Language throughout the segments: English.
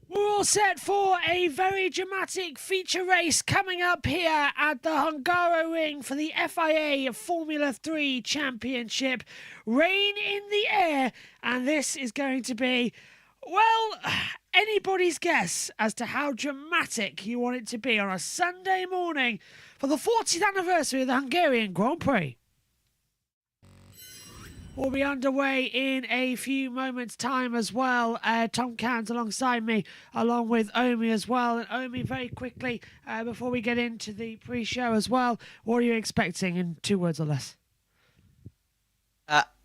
All set for a very dramatic feature race coming up here at the Hungaroring for the FIA Formula 3 Championship. Rain in the air, and this is going to be, well, anybody's guess as to how dramatic you want it to be on a Sunday morning for the 40th anniversary of the Hungarian Grand Prix. We'll be underway in a few moments' time as well. Tom Cairns alongside me, along with Omi as well. And Omi, very quickly, before we get into the pre-show as well, what are you expecting in 2 words or less?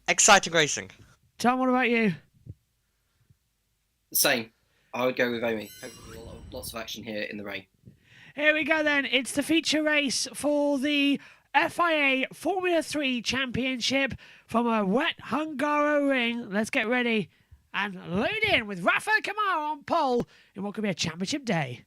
Exciting racing. Tom, what about you? Same. I would go with Omi. Hopefully lots of action here in the rain. Here we go then. It's the feature race for the FIA Formula 3 Championship from a wet Hungaroring. Let's get ready and load in with Rafael Kamara on pole in what could be a championship day.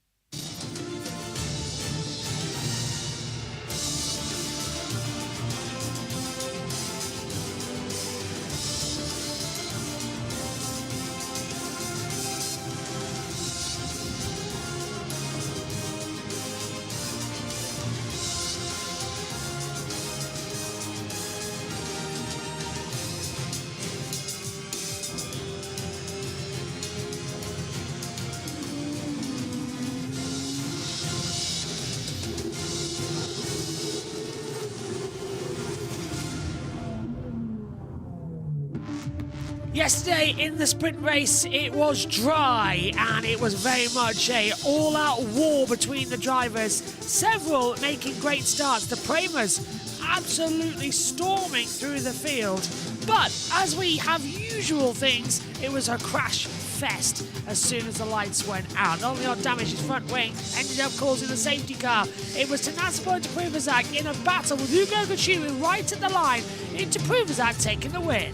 Yesterday in the sprint race, it was dry and it was very much a all-out war between the drivers, several making great starts. The Premers absolutely storming through the field, but as we have usual things, it was a crash fest as soon as the lights went out. Not only damaged his front wing, ended up causing the safety car. It was Tanaspor into Pruvazak in a battle with Hugo Gachiu right at the line, into Pruvazak taking the win.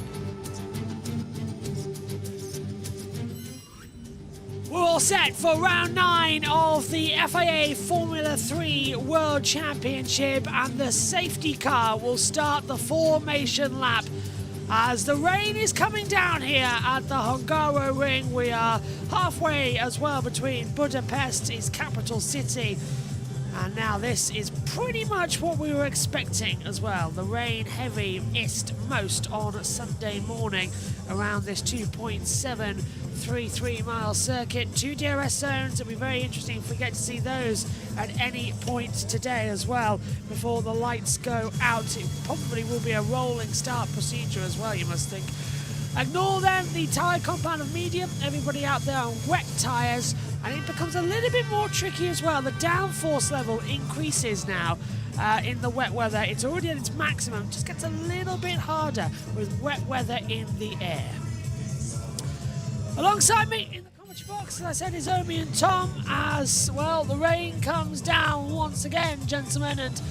We're all set for round 9 of the FIA Formula 3 World Championship, and the safety car will start the formation lap as the rain is coming down here at the Hungaroring. We are halfway as well between Budapest, its capital city, and now this is pretty much what we were expecting as well. The rain heaviest most on Sunday morning around this 2.733 mile circuit. 2 DRS zones. It'll be very interesting if we get to see those at any point today as well before the lights go out. It probably will be a rolling start procedure as well, you must think. Ignore then the tyre compound of medium. Everybody out there on wet tyres, and it becomes a little bit more tricky as well. The downforce level increases now in the wet weather. It's already at its maximum, just gets a little bit harder with wet weather in the air. Alongside me in the commentary box, as I said, is Omi and Tom, as well the rain comes down once again, gentlemen, and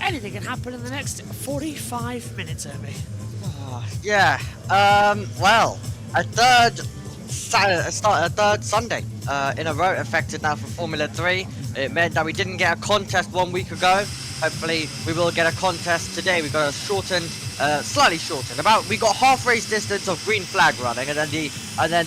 anything can happen in the next 45 minutes, Omi. Yeah, well, a third Sunday in a row affected now for Formula 3. It meant that we didn't get a contest 1 week ago. Hopefully we will get a contest today. We got a shortened, slightly shortened. We got half race distance of green flag running, and then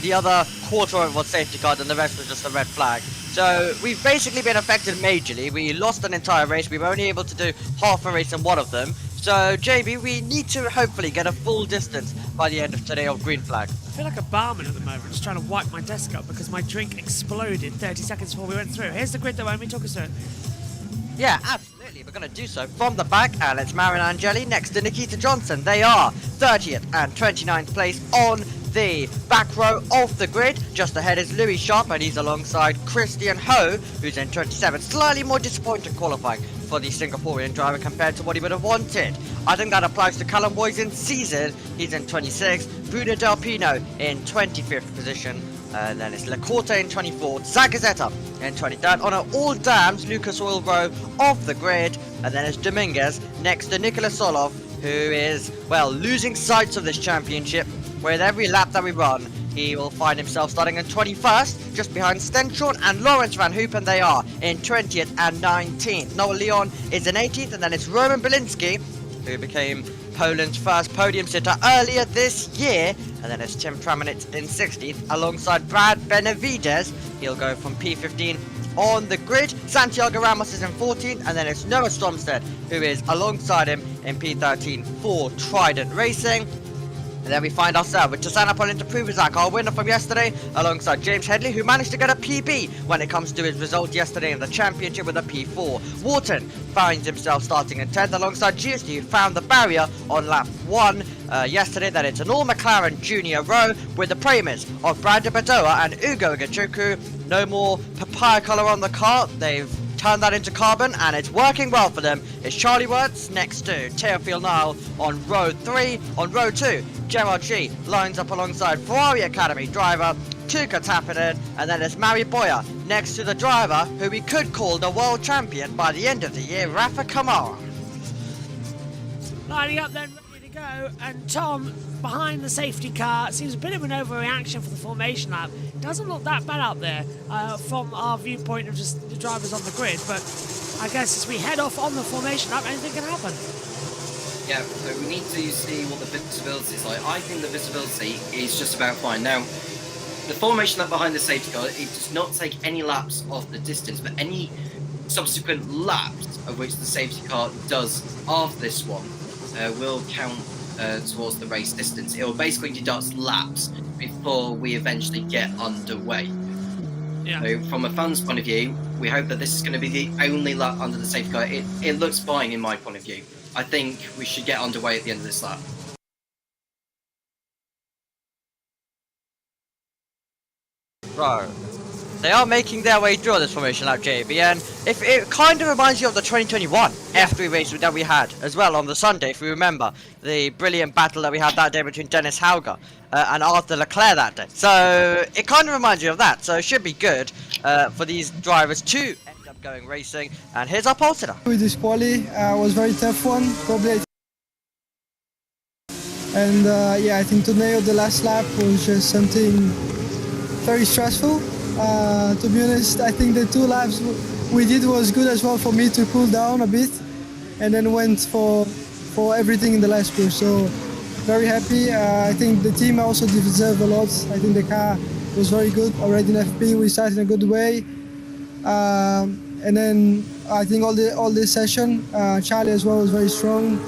the other quarter of it was safety car, and the rest was just a red flag. So we've basically been affected majorly. We lost an entire race. We were only able to do half a race in one of them. So JB, we need to hopefully get a full distance by the end of today of green flag. I feel like a barman at the moment, just trying to wipe my desk up because my drink exploded 30 seconds before we went through. Here's the grid though, Omi, talk us through it. Yeah, absolutely. We're going to do so from the back, and it's Marin Angeli next to Nikita Johnson. They are 30th and 29th place on the back row of the grid. Just ahead is Louis Sharp, and he's alongside Christian Ho, who's in 27th. Slightly more disappointing qualifying for the Singaporean driver compared to what he would have wanted. I think that applies to Callum Boyes in season. He's in 26th. Bruno Del Pino in 25th position And then it's Lacorte in 24th, Zagazeta in 23rd. On all dams, Lucas Oil Row off the grid. And then it's Dominguez next to Nicolas Solov, who is, well, losing sight of this championship. With every lap that we run, he will find himself starting in 21st, just behind Stenchorn and Lawrence Van Hoopen. They are in 20th and 19th. Noah Leon is in 18th, and then it's Roman Belinsky, who became Poland's first podium sitter earlier this year. And then it's Tim Pramanitz in 16th, alongside Brad Benavides. He'll go from P15 on the grid. Santiago Ramos is in 14th, and then it's Noah Stromstead, who is alongside him in P13 for Trident Racing. And then we find ourselves with Tasana Polinta Pruvizak, our winner from yesterday, alongside James Headley, who managed to get a PB when it comes to his result yesterday in the championship with a P4. Wharton finds himself starting in 10th, alongside GSD, who found the barrier on lap 1 yesterday. Then it's an all McLaren Junior row with the premiers of Brandon Bedoa and Ugo Gachuku. No more papaya colour on the car. They've turned that into carbon, and it's working well for them. It's Charlie Wirtz next to Teofil Nile on row 3. On row 2, Gerard G lines up alongside Ferrari Academy driver Tuka Tapinen, and then it's Mari Boyer next to the driver who we could call the world champion by the end of the year, Rafa Kamara. Lining up then, ready to go, and Tom behind the safety car. Seems a bit of an overreaction for the formation lap. Doesn't look that bad out there from our viewpoint of just the drivers on the grid, but I guess as we head off on the formation lap, anything can happen. Yeah, so we need to see what the visibility is like. I think the visibility is just about fine. Now, the formation lap behind the safety car, it does not take any laps off the distance, but any subsequent laps of which the safety car does after this one will count towards the race distance. It will basically deduct laps before we eventually get underway. Yeah. So from a fan's point of view, we hope that this is going to be the only lap under the safety car. It looks fine in my point of view. I think we should get underway at the end of this lap. Right. They are making their way through this formation lap, JBN. If it kind of reminds you of the 2021 F3 race that we had as well on the Sunday, if you remember the brilliant battle that we had that day between Dennis Hauger and Arthur Leclerc that day. So it kind of reminds you of that. So it should be good for these drivers to end up going racing. And here's our pole sitter. With this quali was a very tough one, probably. And yeah, I think to nail the last lap was just something very stressful. To be honest, I think the 2 laps we did was good as well for me to cool down a bit, and then went for everything in the last push. So very happy. I think the team also deserved a lot. I think the car was very good already in FP. We started in a good way, and then I think all this session, Charlie as well was very strong.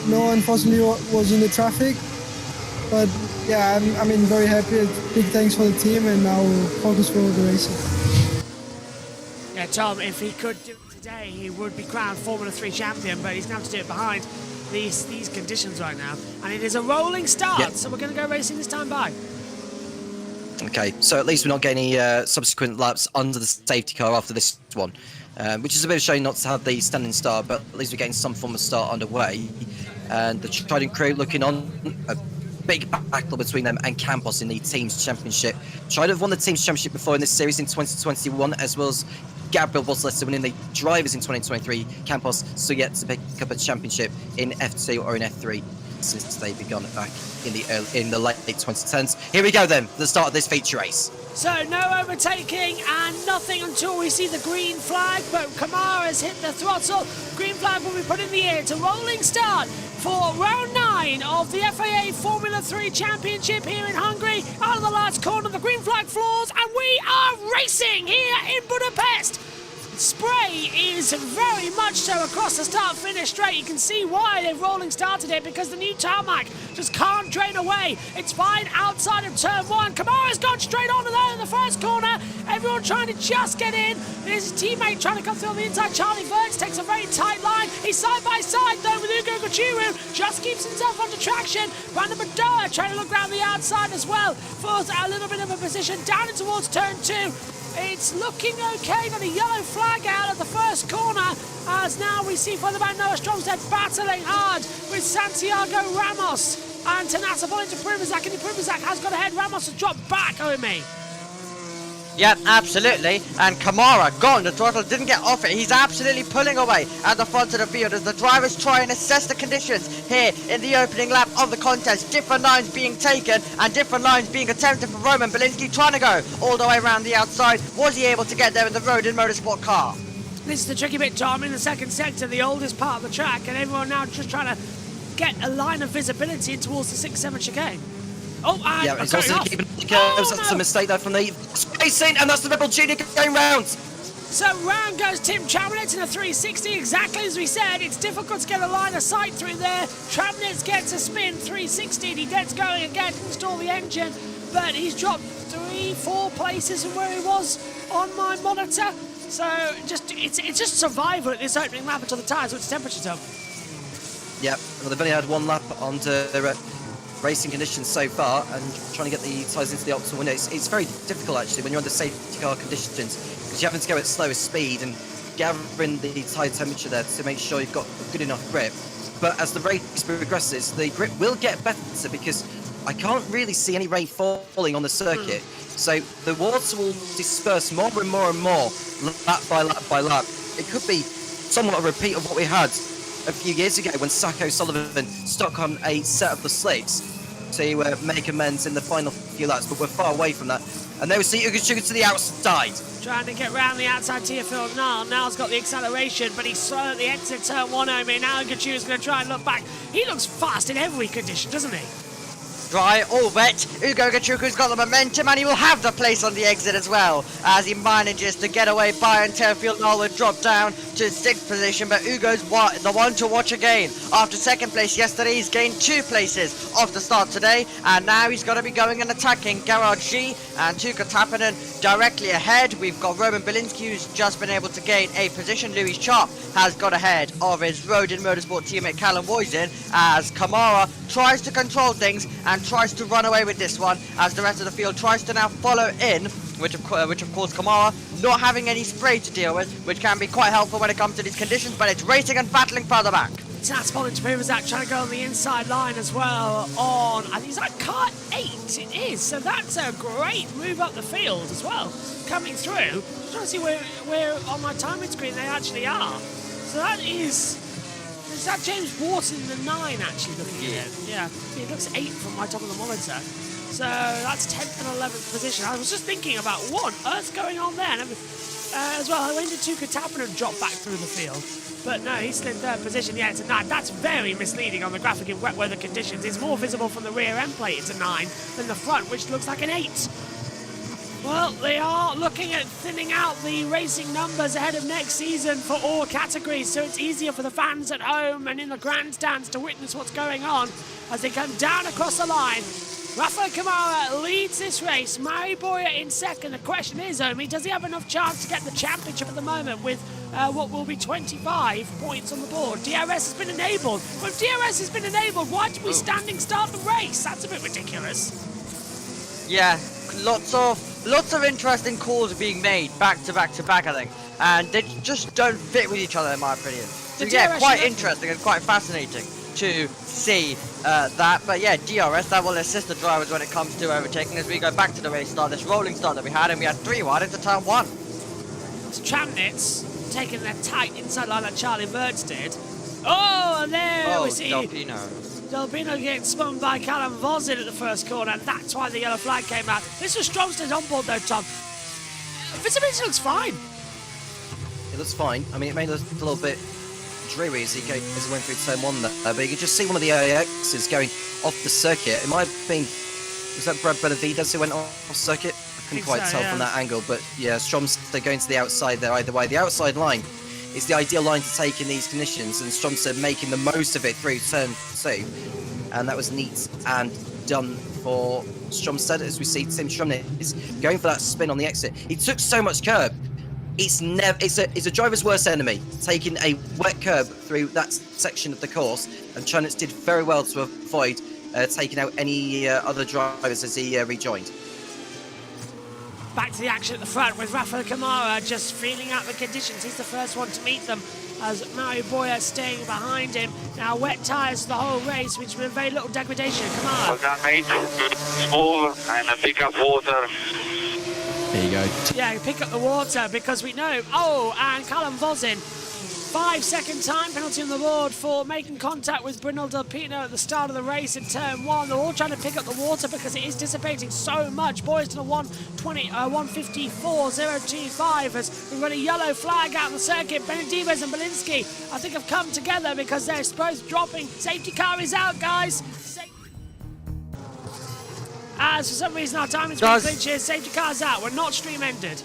No, unfortunately, was in the traffic, but yeah, I mean, very happy. Big thanks for the team, and now we'll focus for the racing. Yeah, Tom, if he could do it today, he would be crowned Formula 3 champion, but he's going to have to do it behind these conditions right now. And it is a rolling start, so we're going to go racing this time by. Okay, so at least we're not getting any subsequent laps under the safety car after this one, which is a bit of a shame not to have the standing start, but at least we're getting some form of start underway. And the Trident crew looking on a big battle between them and Campos in the Teams Championship. Trident have won the Teams Championship before in this series in 2021, as well as Gabriel Bosselester winning the Drivers in 2023. Campos still yet to pick up a championship in F2 or in F3 since they begun back in the late 2010s. Here we go then, the start of this feature race. So no overtaking and nothing until we see the green flag, but Kamara's hit the throttle. Green flag will be put in the air. It's a rolling start for round 9 of the FIA Formula 3 Championship here in Hungary. Out of the last corner, the green flag floors, and we are racing here in Budapest. Spray is very much so across the start-finish straight. You can see why they've rolling started it, because the new tarmac just can't drain away. It's fine outside of turn 1. Kamara's gone straight onto there in the first corner. Everyone trying to just get in. There's his teammate trying to come through on the inside. Charlie Verts takes a very tight line. He's side by side though with Ugo Gachuru. Just keeps himself under traction. Brandon Bedoa trying to look around the outside as well. Falls a little bit of a position down in towards turn 2. It's looking okay. Got a yellow flag out at the first corner, as now we see further back Noah Stromstead battling hard with Santiago Ramos. And Tanasa falling to Primozac, and Primozac has got ahead. Ramos has dropped back, Omi. Yep, absolutely. And Kamara got on the throttle, didn't get off it. He's absolutely pulling away at the front of the field as the drivers try and assess the conditions here in the opening lap of the contest. Different lines being taken and different lines being attempted for Roman Belinsky, trying to go all the way around the outside. Was he able to get there in the Road in Motorsport car? This is the tricky bit, Tom, in the second sector, the oldest part of the track, and everyone now just trying to get a line of visibility in towards the 6-7 chicane. Oh, and yeah, he's also keeping the curves. That's a mistake there from the racing, and that's the Rebel Junior going round. So round goes Tim Tramnitz in a 360, exactly as we said. It's difficult to get a line of sight through there. Tramnitz gets a spin 360, and he gets going again to install the engine, but he's dropped 3-4 places from where he was on my monitor. So it's just survival at this opening lap until the tyres switch temperatures up. Yep, well, they've only had one lap under racing conditions so far, and trying to get the tyres into the optimal window. It's very difficult actually when you're under safety car conditions, because you're having to go at slower speed and gathering the tyre temperature there to make sure you've got good enough grip. But as the race progresses, the grip will get better, because I can't really see any rain falling on the circuit. So the water will disperse more and more and more, lap by lap by lap. It could be somewhat a repeat of what we had a few years ago when Sacco Sullivan stuck on a set of the slicks to make amends in the final few laps, but we're far away from that. And there we see Ugachuga to the outside. Trying to get round the outside tier field now. Now's got the acceleration, but he's slow at the exit turn 1, Omi. Now Ugachuga's going to try and look back. He looks fast in every condition, doesn't he? Dry or wet, Ugo Gachuku's got the momentum, and he will have the place on the exit as well, as he manages to get away. Byron Terfield will drop down to 6th position, but Ugo's the one to watch again. After 2nd place yesterday, he's gained 2 places off the start today, and now he's got to be going and attacking Garage G and Tuka Tappinen directly ahead. We've got Roman Belinsky, who's just been able to gain a position. Louis Sharp has got ahead of his Road in Motorsport teammate Callum Woisen, as Kamara tries to control things and tries to run away with this one, as the rest of the field tries to now follow in, which of course Kamara not having any spray to deal with, which can be quite helpful when it comes to these conditions, but it's racing and battling further back. That's falling to Primozac, trying to go on the inside line as well on, I think it's like car 8 it is, so that's a great move up the field as well, coming through. Just trying to see where on my timing screen they actually are. So that is that James Wharton in the 9 actually looking at it? Yeah, it looks 8 from my top of the monitor. So that's 10th and 11th position. I was just thinking about what on earth's going on there. And, as well, when did Tuka Tappinen drop back through the field? But no, he's still in 3rd position. Yeah, it's a 9. That's very misleading on the graphic in wet weather conditions. It's more visible from the rear end plate, it's a 9, than the front, which looks like an 8. Well, they are looking at thinning out the racing numbers ahead of next season for all categories, so it's easier for the fans at home and in the grandstands to witness what's going on as they come down across the line. Rafael Kamara leads this race, Mari Boyer in 2nd. The question is, Omi, does he have enough chance to get the championship at the moment with what will be 25 points on the board? DRS has been enabled. Well, if DRS has been enabled, why did we standing start the race? That's a bit ridiculous. Yeah, lots of interesting calls are being made back to back to back, I think, and they just don't fit with each other in my opinion. So yeah, quite interesting and quite fascinating to see that. But yeah, DRS, that will assist the drivers when it comes to overtaking as we go back to the race start, this rolling start that we had, and we had 3 wide into turn 1. It's Tramnitz taking that tight inside line like Charlie Birds did. Oh, and there we see Delpino getting spun by Callum Vosin at the first corner, and that's why the yellow flag came out. This was Stromsted's on board though, Tom. Visibility looks fine. It looks fine. I mean, it made it a little bit dreary as he went through turn 1 there, but you could just see one of the AXs going off the circuit. It might have been, was that Brad Benavides who went off circuit? I couldn't quite tell from that angle, but yeah, Stromsted going to the outside there either way. The outside line is the ideal line to take in these conditions, and Stromsted making the most of it through turn 2, and that was neat and done for Stromsted as we see Tim Stromnitz going for that spin on the exit. He took so much curb. It's a driver's worst enemy, taking a wet curb through that section of the course, and Stromnitz did very well to avoid taking out any other drivers as he rejoined. Back to the action at the front with Rafa Kamara just feeling out the conditions. He's the first one to meet them as Mario Boyer staying behind him. Now wet tyres the whole race, which with very little degradation. Kamara. Well done, mate. Smooth and pick up water. There you go. Yeah, pick up the water because we know. Oh, and Callum Vosin. 5-second time penalty on the board for making contact with Brunel Del Pino at the start of the race in turn 1. They're all trying to pick up the water because it is dissipating so much. Boys to the 154.025 as we've got a yellow flag out on the circuit. Benedivez and Belinsky, I think, have come together because they're both dropping. Safety car is out, guys. As for some reason our timing's been clinch here, safety car's out. We're not stream ended.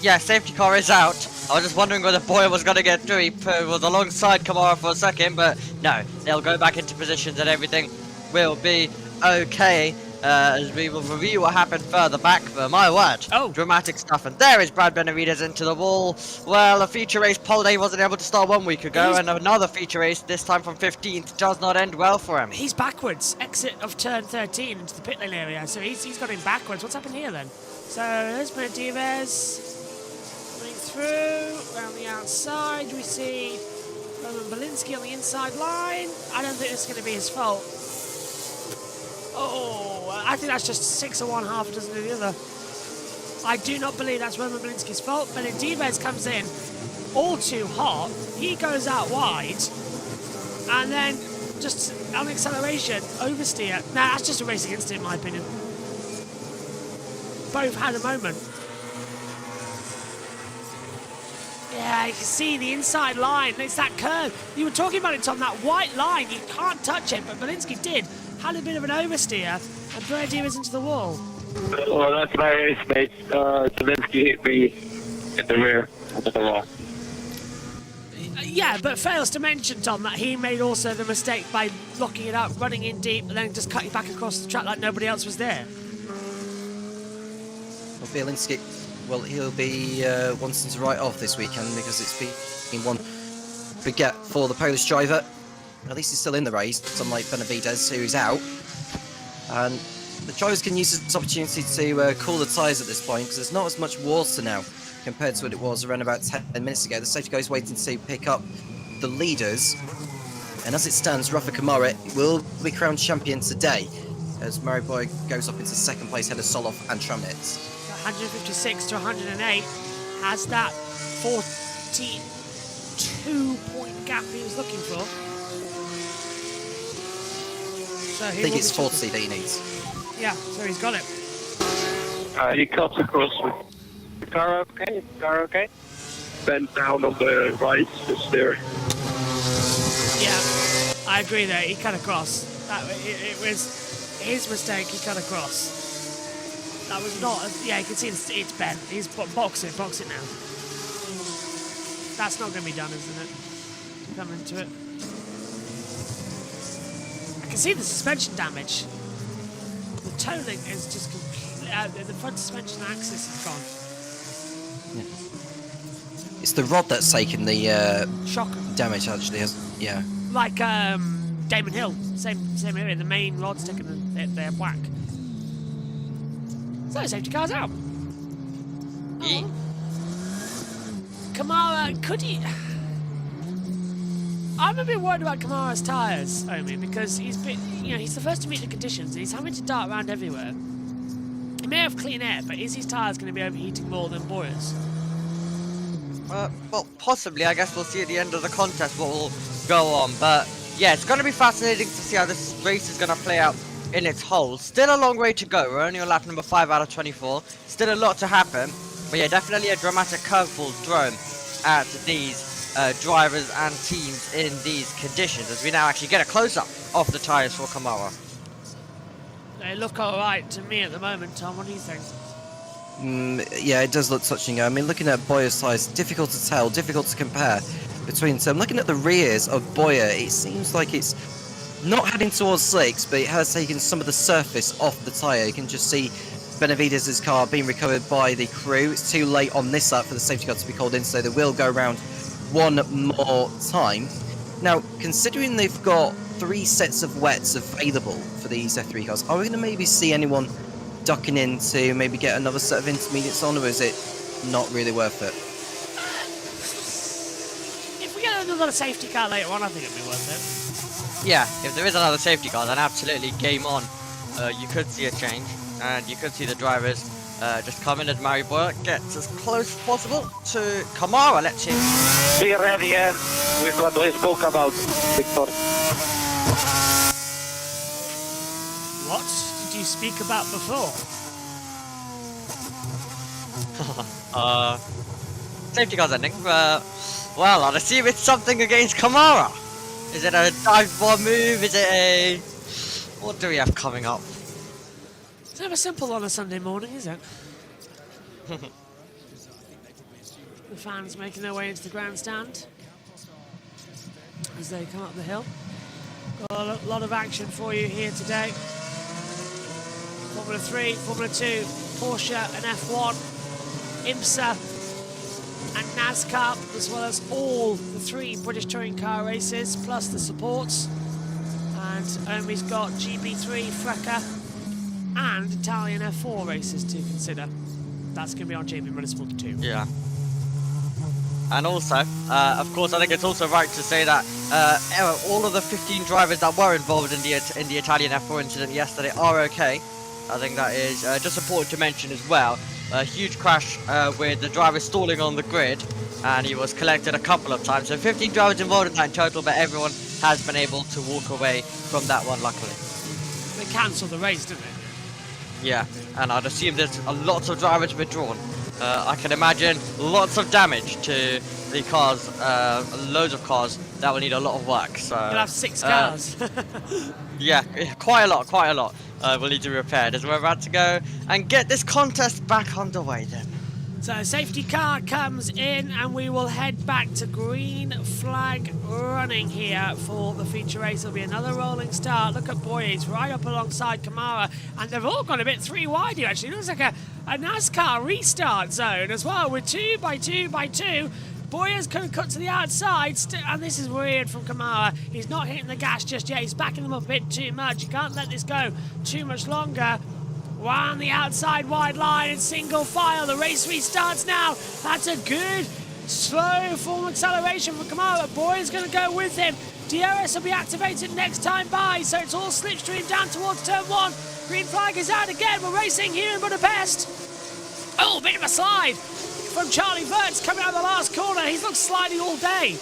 Yeah, safety car is out. I was just wondering whether Boyer was going to get through. He was alongside Kamara for a second, but no. They'll go back into positions and everything will be okay. As we will review what happened further back, but my word, dramatic stuff. And there is Brad Benavides into the wall. Well, a feature race pole day wasn't able to start 1 week ago, and another feature race, this time from 15th, does not end well for him. He's backwards, exit of turn 13 into the pit lane area, so he's got him backwards. What's happened here then? So there's Benavides coming through, around the outside, we see Roman Belinsky on the inside line. I don't think it's going to be his fault. Oh, I think that's just 6 of one, half a dozen of the other. I do not believe that's Roman Belinsky's fault. Benedivez comes in all too hot. He goes out wide. And then just on acceleration, oversteer. Nah, that's just a race against it, in my opinion. Both had a moment. Yeah, you can see the inside line. It's that curve. You were talking about it, Tom, that white line. You can't touch it, but Belinsky did. Had a bit of an oversteer, and Benedivez into the wall. Well, that's my race, mate. Zelensky hit me in the rear of the wall. Yeah, but fails to mention, Tom, that he made also the mistake by locking it up, running in deep, and then just cutting back across the track like nobody else was there. Well, Bielinski, well, he'll be wanting to write off this weekend because it's been one forget for the Polish driver. At least he's still in the race, unlike Benavides, who's out. And the drivers can use this opportunity to cool the tyres at this point, because there's not as much water now compared to what it was around about 10 minutes ago. The safety car is waiting to pick up the leaders. And as it stands, Rafa Kamara will be crowned champion today, as Mario Boy goes up into second place ahead of Solov and Tramnitz. 156 to 108 has that 42-point gap he was looking for. So I think it's 40 that he needs. Yeah, so he's got it. He cuts across with the car okay? Car okay? Bent down on the right, just there. Yeah, I agree there. He cut across. It was his mistake. He cut across. That was not. Yeah, you can see it's bent. He's box it now. That's not going to be done, isn't it? Come into it. I can see the suspension damage. The toe link is just completely out there. The front suspension axis is gone. Yeah. It's the rod that's taken the Shock damage, actually. Yeah. Like Damon Hill, same area. The main rod's taken their whack. So safety car's out. Oh. Kamara, could he? I'm a bit worried about Kamara's tyres, Omi, because he's the first to meet the conditions and he's having to dart around everywhere. He may have clean air, but is his tyres going to be overheating more than Boyer's? Well, possibly. I guess we'll see at the end of the contest what will go on. But yeah, it's going to be fascinating to see how this race is going to play out in its whole. Still a long way to go. We're only on lap number 5 out of 24. Still a lot to happen. But yeah, definitely a dramatic curveball thrown at these drivers and teams in these conditions, as we now actually get a close-up of the tyres for Kamara. They look alright to me at the moment, Tom. What do you think? Yeah, it does look touching. I mean, looking at Boyer's tyres, difficult to tell, difficult to compare between them. Looking at the rears of Boyer, it seems like it's not heading towards slicks, but it has taken some of the surface off the tyre. You can just see Benavides' car being recovered by the crew. It's too late on this lap for the safety car to be called in, so they will go around one more time. Now, considering they've got 3 sets of wets available for these F3 cars, are we going to maybe see anyone ducking in to maybe get another set of intermediates on, or is it not really worth it? If we get another safety car later on, I think it'd be worth it. Yeah, if there is another safety car, then absolutely game on. You could see a change, and you could see the drivers just come in as Mary Burke gets as close as possible to Kamara. Let's see. Be ready with what we spoke about, Victor. What did you speak about before? Safety car's ending. Well, I'd assume it's something against Kamara. Is it a dive bomb move? Is it a... What do we have coming up? It's never simple on a Sunday morning, is it? The fans making their way into the grandstand as they come up the hill. Got a lot of action for you here today. Formula 3, Formula 2, Porsche and F1, IMSA and NASCAR, as well as all the 3 British touring car races, plus the supports. And Omi's got GB3, Freca, and Italian F4 races to consider. That's going to be on JBMotorsports 2. Yeah. And also, of course, I think it's also right to say that all of the 15 drivers that were involved in the Italian F4 incident yesterday are okay. I think that is just important to mention as well. A huge crash with the driver stalling on the grid, and he was collected a couple of times. So 15 drivers involved in that in total, but everyone has been able to walk away from that one, luckily. They cancelled the race, didn't they? Yeah, and I'd assume there's a lot of drivers withdrawn. I can imagine lots of damage to the cars, loads of cars that will need a lot of work. So You'll have 6 cars. yeah, quite a lot will need to be repaired as we're about to go and get this contest back underway then. So safety car comes in and we will head back to green flag running here for the feature race. It'll be another rolling start. Look at Boyes right up alongside Kamara, and they've all gone a bit 3 wide here actually. It looks like a NASCAR restart zone as well with 2 by 2 by 2. Boyes could have cut to the outside, and this is weird from Kamara. He's not hitting the gas just yet. He's backing them up a bit too much. You can't let this go too much longer. On the outside wide line in single file. The race restarts now. That's a good slow form acceleration from Kamara. Boyes going to go with him. DRS will be activated next time by, so it's all slipstream down towards turn 1. Green flag is out again. We're racing here in Budapest. Oh, bit of a slide from Charlie Verts coming out of the last corner. He's looked sliding all day.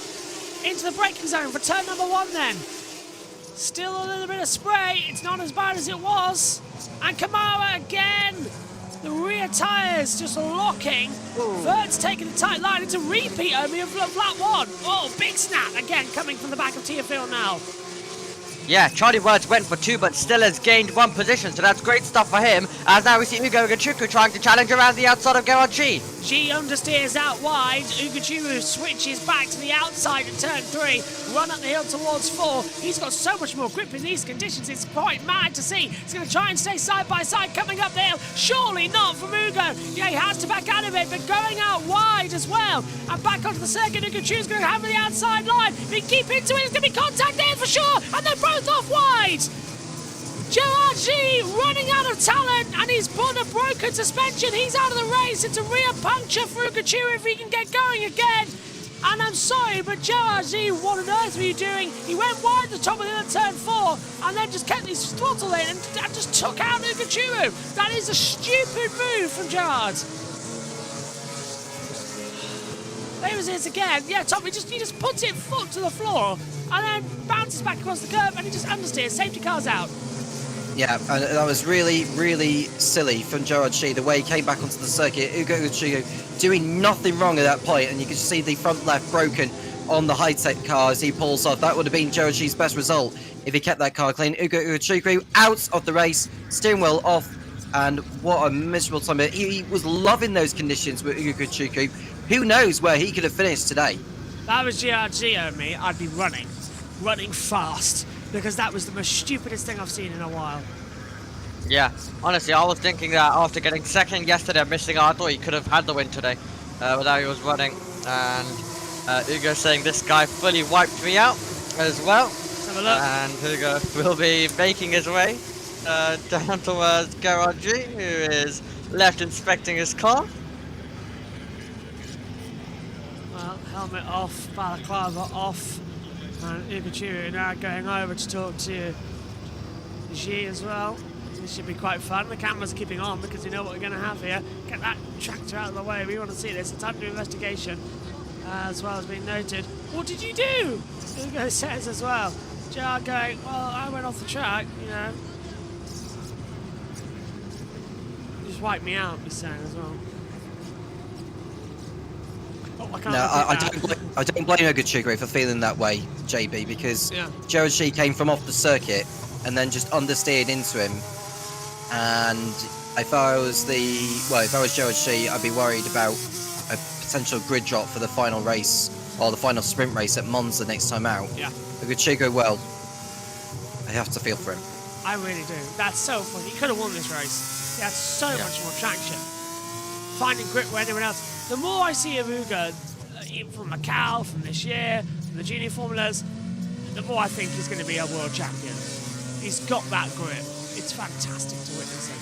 Into the braking zone for turn number 1 then. Still a little bit of spray. It's not as bad as it was. And Kamara again. The rear tyres just locking. Vert's taking a tight line. It's a repeat only of lap 1. Oh, big snap again coming from the back of Tearfield now. Yeah, Charlie Words went for 2, but still has gained 1 position, so that's great stuff for him. As now we see Ugo Gachuku trying to challenge around the outside of Gerard G. G understeers out wide. Ugochuru switches back to the outside in turn 3. Run up the hill towards 4. He's got so much more grip in these conditions. It's quite mad to see. He's going to try and stay side by side coming up the hill. Surely not from Ugo. Yeah, he has to back out of it, but going out wide as well. And back onto the circuit. Ugochuru's going to hammer the outside line. If he can keep into it, there's going to be contact there for sure. And they're both off wide. Gerard G running out of talent, and he's put a broken suspension. He's out of the race. It's a rear puncture for Ugochuru if he can get going again. And I'm sorry, but Gerard G, what on earth were you doing? He went wide at the top of the other turn 4 and then just kept his throttle in and just took out Ugochuru. That is a stupid move from Gerard. There it is again. Yeah, Tom, he just puts it foot to the floor and then bounces back across the curb and he just understeers. Safety car's out. Yeah, and that was really, really silly from Gerard Shee, the way he came back onto the circuit. Ugo Ugochuru doing nothing wrong at that point, and you can see the front left broken on the high-tech car as he pulls off. That would have been Gerard Shee's best result if he kept that car clean. Ugo Ugochuru out of the race, steering wheel off, and what a miserable time. He was loving those conditions with Ugo Ugochuru. Who knows where he could have finished today? That was Gerard G on me. I'd be running fast. Because that was the most stupidest thing I've seen in a while. Yeah, honestly, I was thinking that after getting second yesterday and missing out, I thought he could have had the win today. But now he was running. And Ugo saying this guy fully wiped me out as well. Let's have a look. And Ugo will be making his way down towards Garage G, who is left inspecting his car. Well, helmet off, balaclava off, and Ugachu now going over to talk to G as well. This should be quite fun. The cameras are keeping on because we know what we're going to have here. Get that tractor out of the way. We want to see this. It's under investigation, as well as being noted. What did you do? Ugo says as well. Gerard going, well, I went off the track, you know. Just wiped me out, he's saying as well. Oh, I can't I don't blame Oguchukwu for feeling that way, JB, because Yeah. Gerard G came from off the circuit and then just understeered into him. And if I was Gerard G, I'd be worried about a potential grid drop for the final race or the final sprint race at Monza next time out. Yeah. Oguchukwu, well, I have to feel for him. I really do. That's so fun. He could have won this race. He had so much more traction. Finding grip where anyone else. The more I see of Ugo, from Macau, from this year, from the junior formulas, the more I think he's going to be a world champion. He's got that grip. It's fantastic to witness him.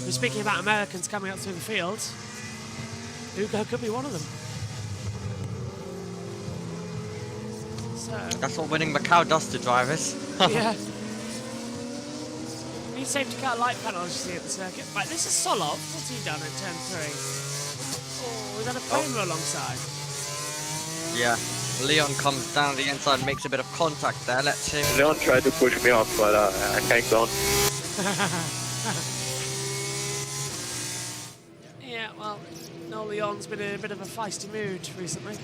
We're speaking about Americans coming up through the fields. Ugo could be one of them. So, That's what winning Macau does to drivers. yeah. Need safety car light panels you see at the circuit. Right, this is Solov. What's he done in turn 3? Oh, we've got a Prema alongside. Yeah, Leon comes down the inside, makes a bit of contact there. Let's him. Leon tried to push me off, but I hanged on. Yeah, well, Noel Leon's been in a bit of a feisty mood recently.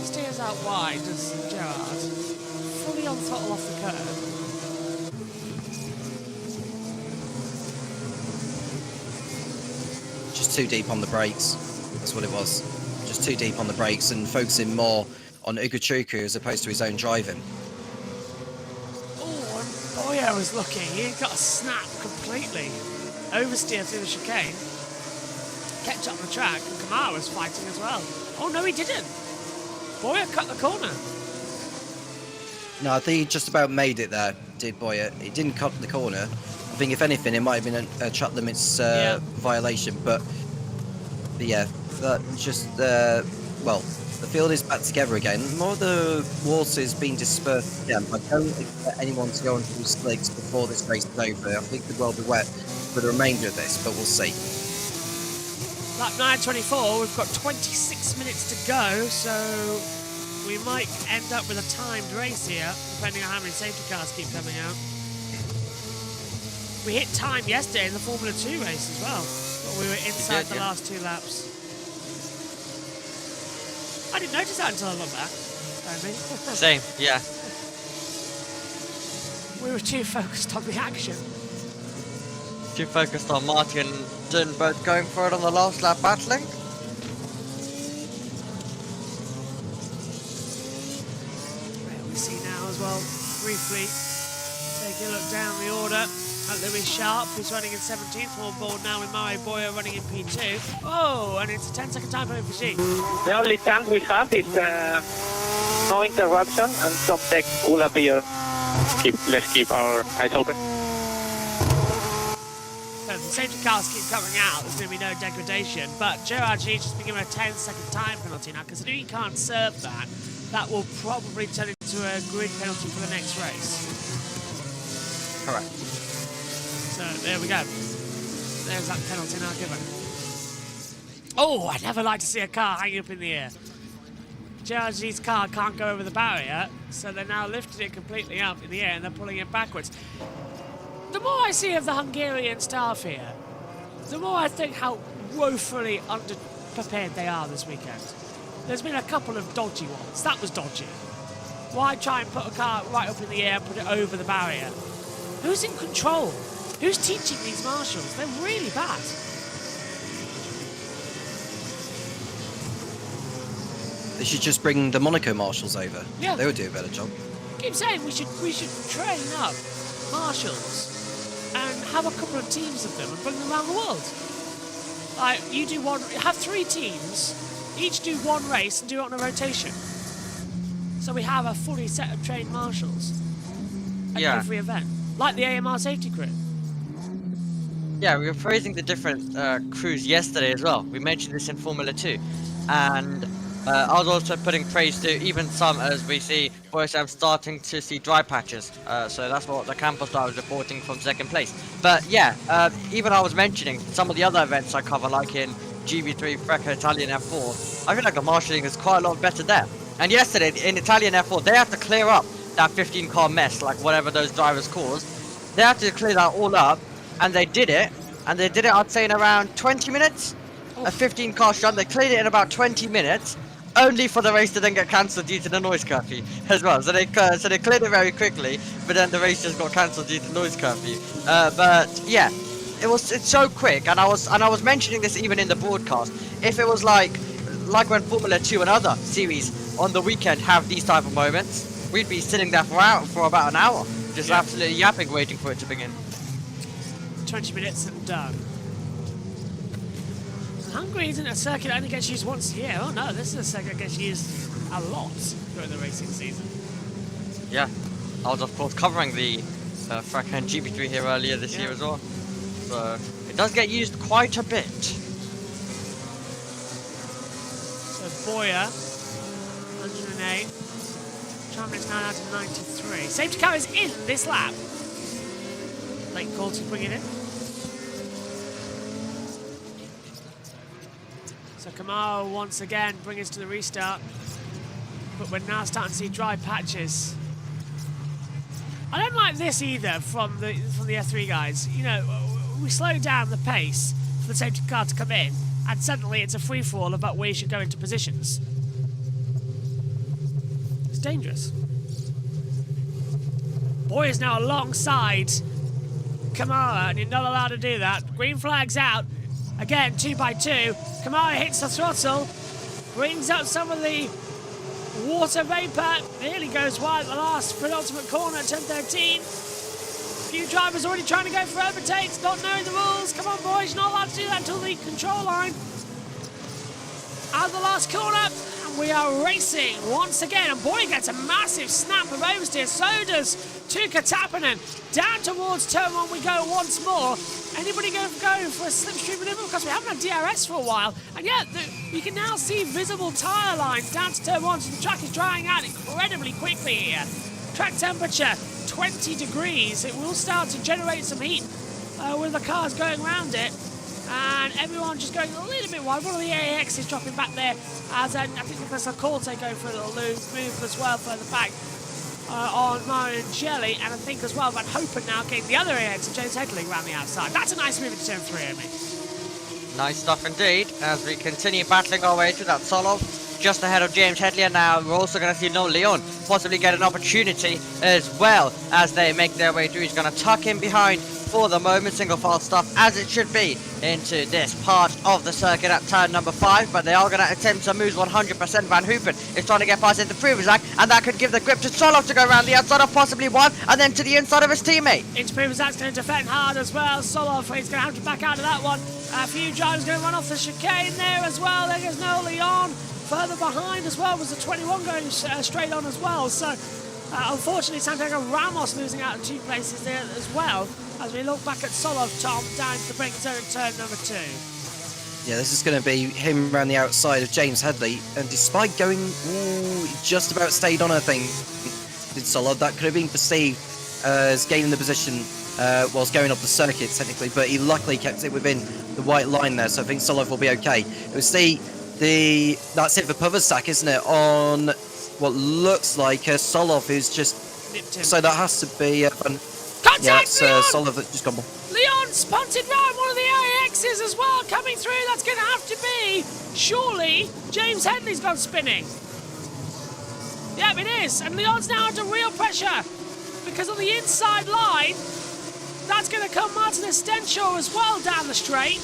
Steers out wide, does Gerard. Fully on throttle off the curb. Just too deep on the brakes. That's what it was. Just too deep on the brakes and focusing more on Ugochukwu as opposed to his own driving. Oh, and Boyer was looking. He got a snap completely. Oversteer through the chicane. Kept up the track, and Kamara was fighting as well. Oh, no, he didn't. Boyer cut the corner. No, I think he just about made it there, did Boyer. He didn't cut the corner. I think if anything, it might have been a track limits violation, but yeah, that just, well, the field is back together again. More of the water is being dispersed again. I don't expect anyone to go on through slicks before this race is over. I think it could well be wet for the remainder of this, but we'll see. Lap 9:24, we've got 26 minutes to go, so we might end up with a timed race here, depending on how many safety cars keep coming out. We hit time yesterday in the Formula 2 race as well, but we were inside the last 2 laps. I didn't notice that until I looked back. Same, yeah. We were too focused on the action. Too focused on Marty and Dun both going for it on the last lap battling. Well, we see now as well, briefly, taking a look down the order. Louis Sharp, who's running in 17th, on board now with Mario Boyer running in P2. Oh, and it's a 10-second time for G. The only chance we have is no interruption and some tech will appear. Let's keep our eyes open. So the safety cars keep coming out, there's going to be no degradation, but Gerard G just been given a 10-second time penalty now, because if he can't serve that, that will probably turn into a grid penalty for the next race. Correct. So there we go. There's that penalty now given. Oh, I'd never like to see a car hanging up in the air. Gerard G's car can't go over the barrier, so they're now lifting it completely up in the air and they're pulling it backwards. The more I see of the Hungarian staff here, the more I think how woefully underprepared they are this weekend. There's been a couple of dodgy ones. That was dodgy. Why try and put a car right up in the air and put it over the barrier? Who's in control? Who's teaching these marshals? They're really bad. They should just bring the Monaco marshals over. Yeah. They would do a better job. I keep saying we should train up marshals and have a couple of teams of them and bring them around the world. Like, you do one, have 3 teams, each do one race and do it on a rotation. So we have a fully set of trained marshals at Yeah. every event, like the AMR safety crew. Yeah, we were praising the different crews yesterday as well. We mentioned this in Formula 2. And I was also putting praise to even some, as we see, boys, I'm starting to see dry patches. So that's what the Campos star was reporting from second place. But yeah, even I was mentioning some of the other events I cover, like in GB3, Freca, Italian F4. I feel like the marshalling is quite a lot better there. And yesterday, in Italian F4, they have to clear up that 15-car mess, like whatever those drivers caused. They have to clear that all up, and they did it. And they did it, I'd say, in around 20 minutes. A 15-car shot, they cleared it in about 20 minutes, only for the race to then get cancelled due to the noise curfew as well. So they cleared it very quickly, but then the race just got cancelled due to noise curfew. But yeah, it's so quick, and I was mentioning this even in the broadcast. If it was like when Formula 2 and other series on the weekend have these type of moments, we'd be sitting there for about an hour, just absolutely yapping, waiting for it to begin. 20 minutes and done. Hungary isn't a circuit that only gets used once a year. Oh no, this is a circuit that gets used a lot during the racing season. Yeah, I was of course covering the Freca and GB3 here earlier this year as well. So it does get used quite a bit. So Boyer, 108. Champions now down to 93. Safety car is in this lap. Late call to bring it in. So Kamara once again bring us to the restart, but we're now starting to see dry patches. I don't like this either from the F3 guys. You know, we slow down the pace for the safety car to come in, and suddenly it's a free for all about where you should go into positions. It's dangerous. Boy is now alongside Kamara, and you're not allowed to do that. Green flag's out. Again, 2x2. Kamara hits the throttle, brings up some of the water vapour, nearly goes wide at the last penultimate corner at 10:13. A few drivers already trying to go for overtakes, not knowing the rules. Come on, boys, you're not allowed to do that until the control line. Out of the last corner, and we are racing once again. And boy gets a massive snap of oversteer, so does Tuukka Tappinen. Down towards turn 1 we go once more. Anybody going to go for a slipstream maneuver? Because we haven't had DRS for a while. And yet, you can now see visible tyre lines down to turn 1. So the track is drying out incredibly quickly here. Track temperature, 20 degrees. It will start to generate some heat with the cars going around it. And everyone just going a little bit wide. One of the AAX is dropping back there. As I think there's a Corte going for a little move as well further back. On Mario and Jelly, and I think as well Van Hopen now getting the other AX and James Headley around the outside. That's a nice move into turn 3, Amy. Nice stuff indeed, as we continue battling our way through that solo. Just ahead of James Headley, and now we're also going to see No Leon possibly get an opportunity as well as they make their way through. He's going to tuck in behind for the moment, single file stuff as it should be into this part of the circuit at turn number 5, but they are going to attempt some moves 100%. Van Hoeven is trying to get past into Pruvazak, and that could give the grip to Solov to go around the outside of possibly one, and then to the inside of his teammate. Into Pruvazak's going to defend hard as well. Solov is going to have to back out of that one. A few drivers going to run off the chicane there as well. There goes No Leon. Further behind as well was the 21 going straight on as well. So unfortunately Santiago Ramos losing out in 2 places there as well. As we look back at Solov, Tom, down to the brink zone, turn number 2. Yeah, this is going to be him around the outside of James Headley, and despite going, he just about stayed on, I think, did Solov. That could have been perceived as gaining the position whilst going up the circuit, technically, but he luckily kept it within the white line there, so I think Solov will be okay. It was that's it for Pruvazak, isn't it, on what looks like Solov, who's just... Nipped him. So that has to be... Contact, Leon! Solov that just gone. Leon spotted round one of the AXs as well, coming through. That's going to have to be, surely, James Headley's gone spinning. Yep, it is. And Leon's now under real pressure because on the inside line, that's going to come Martin Estenshaw as well down the straight.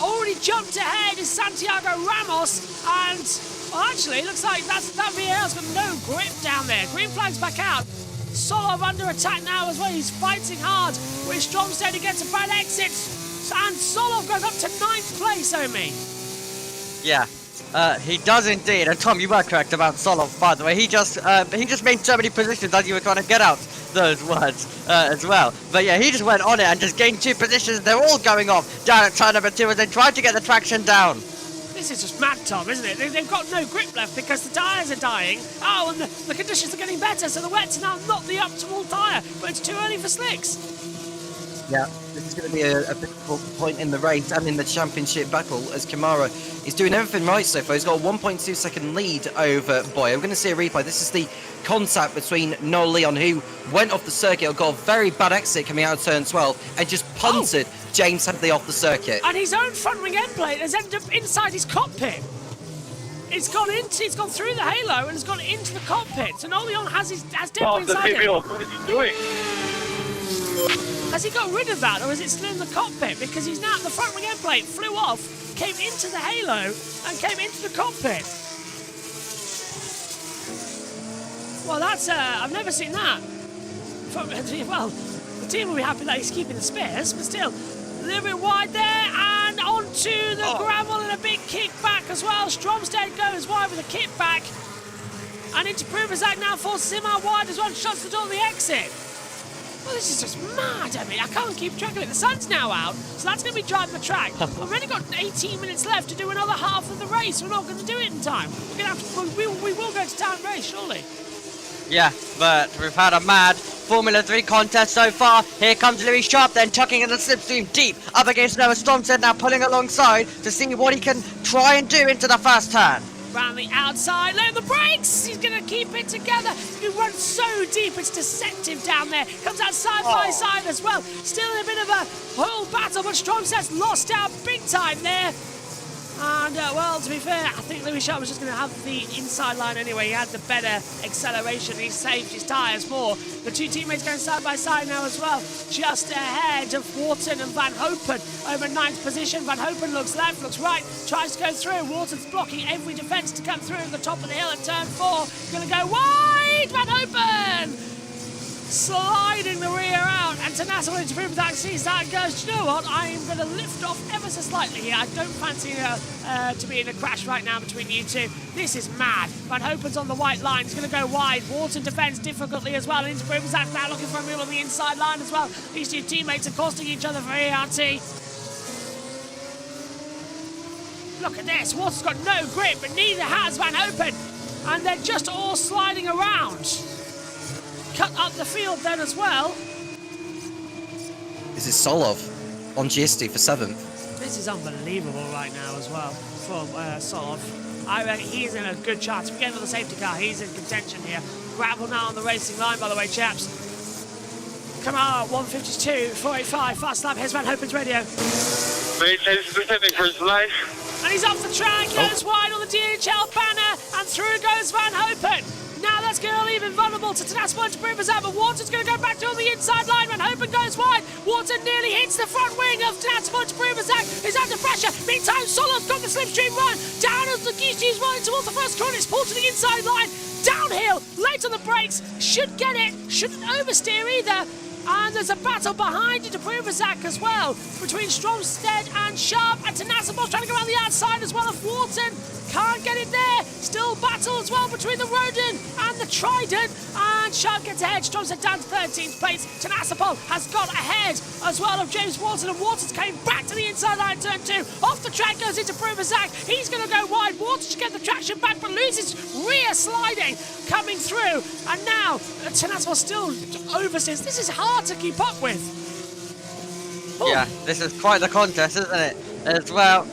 Already jumped ahead is Santiago Ramos, and well, actually, it looks like that VAL's got no grip down there. Green flag's back out. Solov under attack now as well. He's fighting hard with Stromstead. He gets a bad exit, and Solov goes up to 9th place, Omi. Yeah, He does indeed, and Tom, you were correct about Solov, by the way. He just made so many positions as you were trying to get out those words as well. But yeah, he just went on it and just gained 2 positions. They're all going off down at turn number 2 as they tried to get the traction down. This is just mad, Tom, isn't it? They've got no grip left because the tyres are dying. Oh, and the conditions are getting better, so the wets are now not the optimal tyre, but it's too early for slicks. Yeah, this is going to be a difficult point in the race and in the championship battle as Kamara is doing everything right so far. He's got a 1.2 second lead over Boy. I'm going to see a replay. This is the contact between Noel Leon, who went off the circuit, got a very bad exit coming out of turn 12, and just punted James Hadley off the circuit. And his own front wing end plate has ended up inside his cockpit. It's gone through the halo and has gone into the cockpit. So Noel Leon has definitely inside it. What is he doing? Has he got rid of that, or is it still in the cockpit? Because he's now, the front wing end plate flew off, came into the halo, and came into the cockpit. Well, that's, I've never seen that. Well, the team will be happy that he's keeping the spares, but still, a little bit wide there, and onto the gravel, and a big kickback as well. Stromstead goes wide with a kickback, and into Pruvazak now forces him out wide as well, and shuts the door to the exit. Well, this is just mad, I mean, I can't keep track of it. The sun's now out, so that's going to be driving the track. I've only got 18 minutes left to do another half of the race. We're not going to do it in time. We're going to have to, we will go to town race, surely. Yeah, but we've had a mad Formula 3 contest so far. Here comes Louis Sharp then, tucking in the slipstream deep up against Noah Stromstead, now pulling alongside to see what he can try and do into the first turn. Round the outside, load the brakes! He's going to keep it together. He runs so deep, it's deceptive down there. Comes out side by side as well. Still in a bit of a whole battle, but Stromsted's lost out big time there. And, well, to be fair, I think Louis Sharp was just going to have the inside line anyway. He had the better acceleration. He saved his tyres more. The 2 teammates going side by side now as well. Just ahead of Wharton and Van Hopen over 9th position. Van Hopen looks left, looks right, tries to go through. Wharton's blocking every defence to come through at the top of the hill at turn 4. Going to go wide, Van Hopen! Sliding the rear out, and Tenasserim into Pruvazak sees that and goes, do you know what, I'm going to lift off ever so slightly here. I don't fancy to be in a crash right now between you two. This is mad. Van Hopen's on the white line, he's going to go wide. Wharton defends difficultly as well, and into Pruvazak now looking for a move on the inside line as well. These 2 teammates are costing each other for ERT. Look at this, Wharton's got no grip, but neither has Van Hopen, and they're just all sliding around. Cut up the field then as well. This is Solov on GST for 7th. This is unbelievable right now as well from Solov. I reckon he's in a good chance. If we get another safety car, he's in contention here. Gravel now on the racing line, by the way, chaps. Come on, 152, 485, fast lap. Here's Van Hopen's radio. He's defending for his life. And he's off the track, goes wide on the DHL banner, and through goes Van Hopen. Now that's going to leave him vulnerable to Tenasserim to Pruvazak, but Wharton's going to go back to on the inside line. Van Hopen goes wide. Wharton nearly hits the front wing of Tenasserim to Pruvazak. He's under pressure. Meantime, Solov's got the slipstream run. Down as the Geesty's running towards the first corner. It's pulled to the inside line. Downhill, late on the brakes. Should get it. Shouldn't oversteer either. And there's a battle behind it to Pruvazak as well, between Stromstead and Sharp, and Tenasserim trying to go around the outside as well of Wharton. Can't get it there. Still battle as well between the Rodin and the Trident. And Sharp gets ahead. Stromstead down to 13th place. Tenasserim has got ahead as well of James Wharton. And Wharton's came back to the inside line, turn 2. Off the track goes into Pruvazak. He's going to go wide. Wharton should get the traction back, but loses rear sliding coming through. And now Tenasserim still oversteers. This is hard to keep up with. Ooh. Yeah, this is quite the contest, isn't it? As well.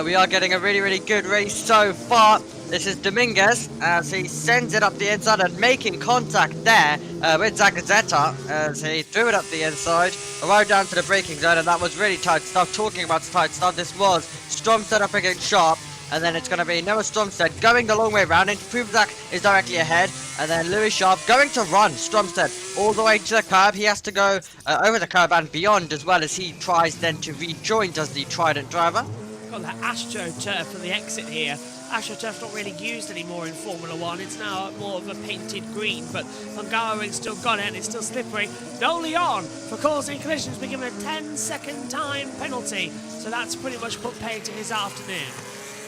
We are getting a really, really good race so far. This is Dominguez as he sends it up the inside and making contact there with Zagazeta as he threw it up the inside, right down to the braking zone, and that was really tight stuff. Talking about tight stuff, this was Stromstead up against Sharp, and then it's going to be Noah Stromstead going the long way around, and Pruvazak is directly ahead, and then Louis Sharp going to run Stromstead all the way to the curb. He has to go over the curb and beyond as well as he tries then to rejoin, does the Trident driver. Got that AstroTurf for the exit here. AstroTurf's not really used anymore in Formula 1. It's now more of a painted green, but Hungaroring's still got it and it's still slippery. No Leon for causing collisions, been given a 10-second time penalty. So that's pretty much put paid to his afternoon.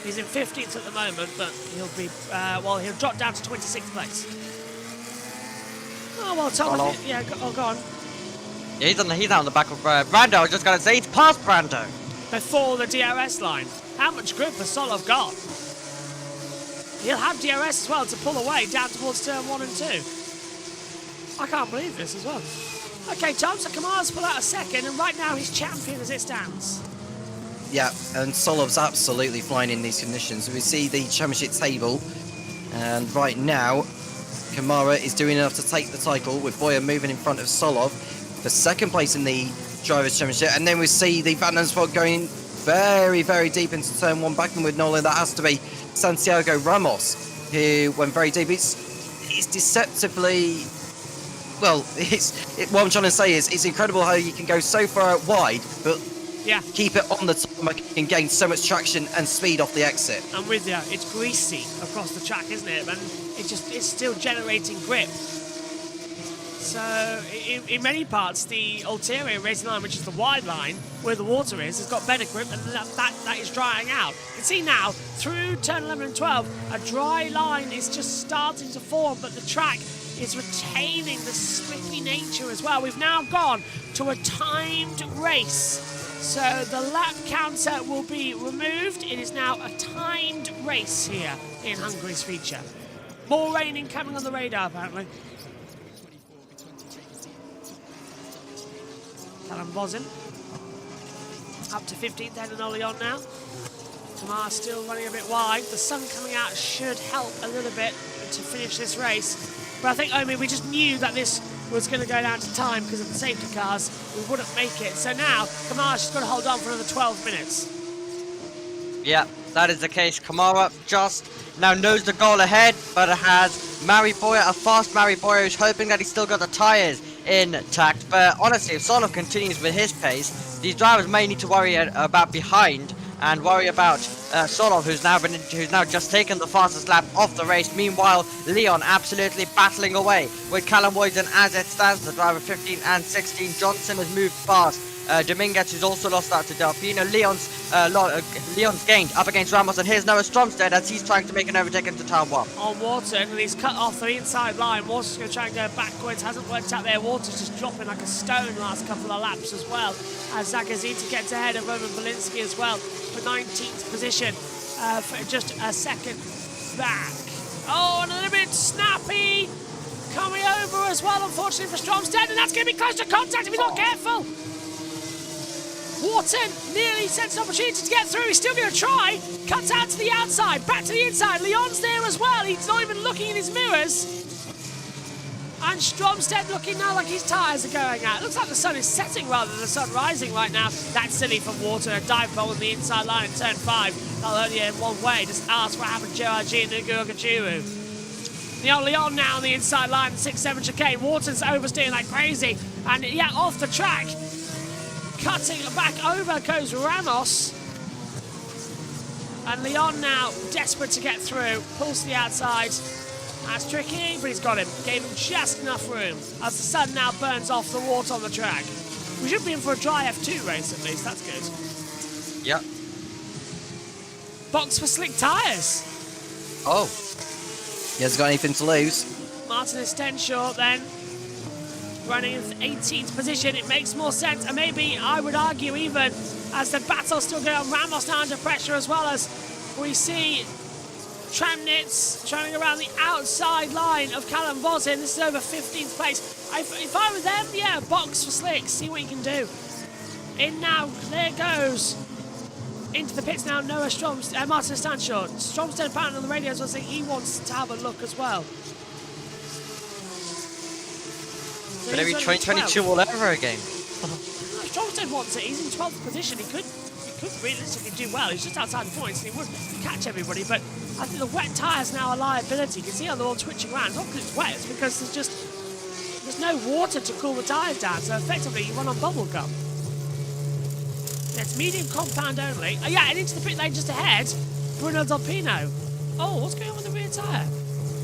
He's in 15th at the moment, but he'll be, well, he'll drop down to 26th place. Oh, well, Tom, Hello. yeah, go on. Yeah, he's out on the back of Brando. I was just gonna say he's past Brando. Before the DRS line. How much grip has Solov got? He'll have DRS as well to pull away down towards turn 1 and 2. I can't believe this as well. Okay, Tom, so Kamara's pulled out a second, and right now he's champion as it stands. Yeah, and Solov's absolutely flying in these conditions. We see the championship table, and right now, Kamara is doing enough to take the title, with Boyer moving in front of Solov for second place in the Drivers' Championship. And then we see the Van Spot going very, very deep into turn 1, backing with Nolan. That has to be Santiago Ramos, who went very deep. It's deceptively... Well, what I'm trying to say is it's incredible how you can go so far out wide, but yeah, keep it on the tarmac and gain so much traction and speed off the exit. I'm with you. It's greasy across the track, isn't it? And it's still generating grip. So in many parts, the ulterior racing line, which is the wide line where the water is, has got better grip, and that is drying out. You can see now through turn 11 and 12, a dry line is just starting to form, but the track is retaining the slippy nature as well. We've now gone to a timed race. So the lap counter will be removed. It is now a timed race here in Hungary's feature. More rain incoming on the radar, apparently. Callum Bozin up to 15th, head and Ollie on now. Tamar still running a bit wide. The sun coming out should help a little bit to finish this race. But I think, Omi, we just knew that this was going to go down to time because of the safety cars. We wouldn't make it. So now, Kamara's just got to hold on for another 12 minutes. Yeah, that is the case. Kamara just now knows the goal ahead, but it has Mary Boyer, a fast Mary Boyer, who's hoping that he's still got the tyres intact. But honestly, if Solov continues with his pace, these drivers may need to worry about behind and worry about Solov, who's now just taken the fastest lap of the race. Meanwhile, Leon absolutely battling away with Callum Woyden as it stands. The driver 15 and 16. Johnson has moved past Dominguez, who's also lost out to Delfino. Leon's gained up against Ramos, and here's Noah Stromstead as he's trying to make an overtake into turn 1. On Wharton, and he's cut off the inside line. Wharton's going to try and go backwards. Hasn't worked out there. Wharton's just dropping like a stone last couple of laps as well. As Zagazita gets ahead of Roman Valinsky as well for 19th position, for just a second back. Oh, and a little bit snappy coming over as well, unfortunately for Stromstead, and that's going to be close to contact if he's not careful. Wharton nearly sets an opportunity to get through. He's still going to try. Cuts out to the outside, back to the inside. Leon's there as well. He's not even looking in his mirrors. And Stromstead looking now like his tyres are going out. It looks like the sun is setting rather than the sun rising right now. That's silly from Wharton. A dive bomb on the inside line in turn 5. That'll only end one way. Just ask what happened to Gerardine and Gurgachuru. Leon now on the inside line, 6-7 chicane. Wharton's oversteering like crazy. And yeah, off the track. Cutting back over goes Ramos. And Leon now desperate to get through. Pulls to the outside. That's tricky, but he's got him. Gave him just enough room as the sun now burns off the water on the track. We should be in for a dry F2 race at least. That's good. Yep. Box for slick tyres. Oh. He hasn't got anything to lose. Martin is 10 short then. Running in 18th position, it makes more sense, and maybe I would argue even as the battle's still going on, Ramos now under pressure as well as we see Tramnitz trying around the outside line of Callum Vosin. This is over 15th place. If I were them, yeah, box for slicks, see what you can do. In now, there goes. Into the pits now, Noah Stromstead, Martin Stanshort. Stromstead apparently on the radio as well saying he wants to have a look as well. But every 2022 all over again. Stromstead wants it. He's in 12th position. He could realistically do well. He's just outside the points and he would catch everybody. But I think the wet tyre's now a liability. You can see how they're all twitching around. It's not because it's wet, it's because there's no water to cool the tyres down. So effectively you run on bubble gum. It's medium compound only. Yeah, and into the pit lane just ahead, Bruno Delpino. Oh, what's going on with the rear tyre?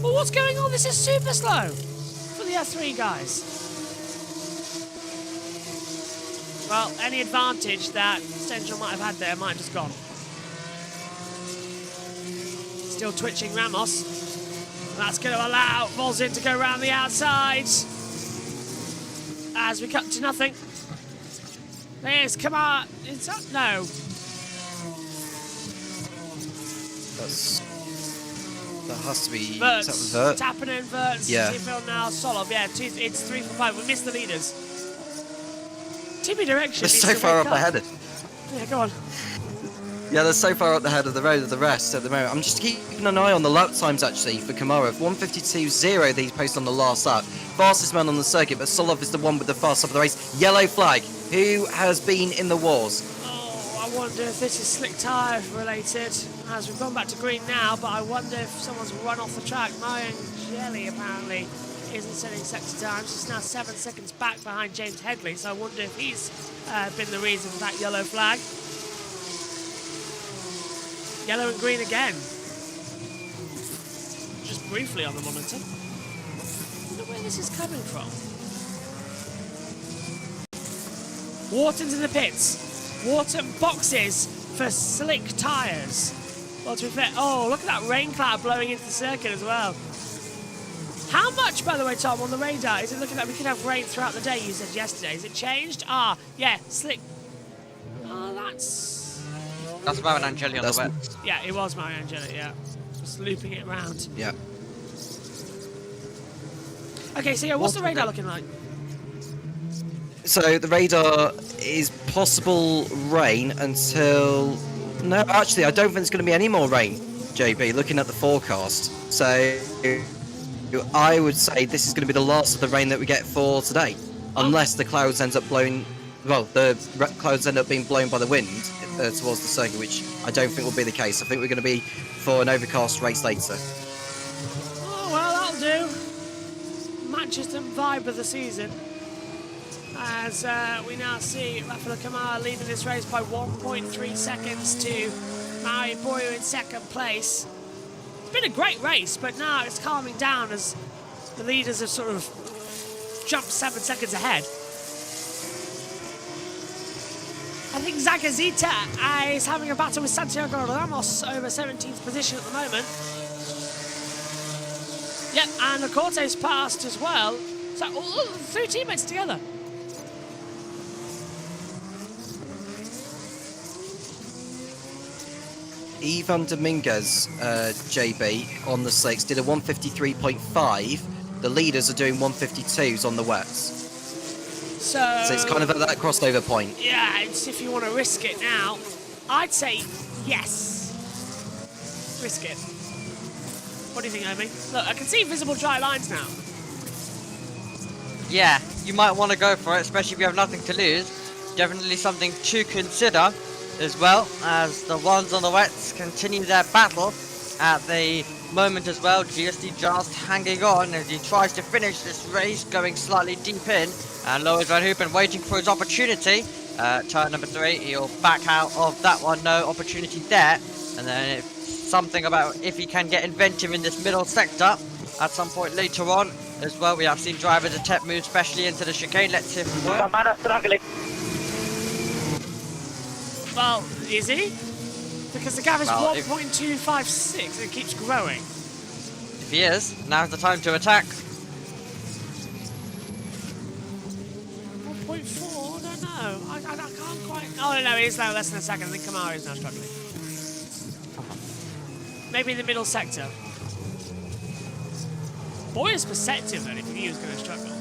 Oh, what's going on? This is super slow for the F3 guys. Well, any advantage that Stenchel might have had there might have just gone. Still twitching Ramos. That's going to allow Volzin to go around the outside. As we cut to nothing. There's Kamar. Is that? No. That has to be Verts. Vert. Tapping in Verts. Yeah. Phil now. Solov. Yeah, it's 3 for 5. We missed the leaders. TV direction. They're so far up ahead. Yeah, go on. Yeah, they're so far up the head of the road of the rest at the moment. I'm just keeping an eye on the lap times actually for Kamara. 1:52.0 that he's posted on the last lap. Fastest man on the circuit, but Solov is the one with the fast top of the race. Yellow flag. Who has been in the wars? Oh, I wonder if this is slick tyre related. As we've gone back to green now, but I wonder if someone's run off the track. Marion Jelly apparently isn't setting sector times. He's now 7 seconds back behind James Headley, so I wonder if he's been the reason for that yellow flag. Yellow and green again. Just briefly on the monitor. I wonder where this is coming from. Wharton's in the pits. Wharton boxes for slick tyres. Well, to be fair, oh, look at that rain cloud blowing into the circuit as well. How much, by the way, Tom, on the radar, is it looking like we could have rain throughout the day, you said yesterday? Is it changed? Ah, yeah, slick. Oh, That's Marin Angeli on the wet. Yeah, it was Marin Angeli, yeah. Just looping it around. Yeah. Okay, so yeah, what's the radar looking like? So the radar is possible rain until... No, actually, I don't think there's going to be any more rain, JB, looking at the forecast. So I would say this is going to be the last of the rain that we get for today. Unless the clouds end up blowing... Well, the clouds end up being blown by the wind towards the circuit, which I don't think will be the case. I think we're going to be for an overcast race later. Oh, well, that'll do. Matches the vibe of the season. As we now see Rafael Kamara leading this race by 1.3 seconds to Mario Boyo in second place. It's been a great race, but now it's calming down as the leaders have sort of jumped 7 seconds ahead. I think Zagazita is having a battle with Santiago Ramos over 17th position at the moment. Yep, and the Corte's passed as well. So all 3 teammates together. Ivan Dominguez, JB, on the slicks, did a 153.5. The leaders are doing 152s on the wets. So it's kind of at that crossover point. Yeah, it's if you want to risk it now. I'd say yes. Risk it. What do you think, Omi? Look, I can see visible dry lines now. Yeah, you might want to go for it, especially if you have nothing to lose. Definitely something to consider, as well as the ones on the wets continue their battle at the moment as well. GSD just hanging on as he tries to finish this race, going slightly deep in, and Lois Van Hoopen waiting for his opportunity. Turn number 3, he'll back out of that one, no opportunity there. And then something about if he can get inventive in this middle sector at some point later on as well. We have seen drivers attempt move especially into the chicane. Let's see if it works. struggling. Well, is he? Because the gap is Well, 1.256 and it keeps growing. If he is, now's the time to attack. 1.4? I don't know. I can't quite... Oh, no, it is now less than a second. I think Kamara is now struggling. Maybe in the middle sector. Boyer's perceptive then if he was going to struggle.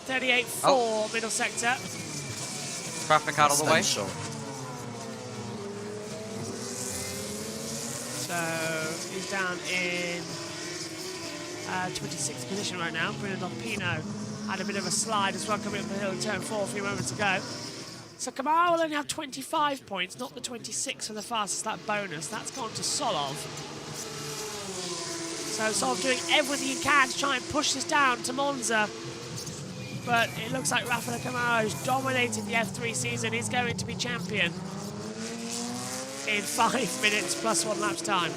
38.4 middle sector. Traffic out of the way. Essential. So he's down in 26th position right now. Bruno Pino had a bit of a slide as well coming up the hill in turn 4 a few moments ago. So Kamara will only have 25 points, not the 26 for the fastest lap bonus. That's gone to Solov. So Solov doing everything he can to try and push this down to Monza. But it looks like Rafael Kamara, who's dominated the F3 season, is going to be champion in 5 minutes plus 1 lap's time.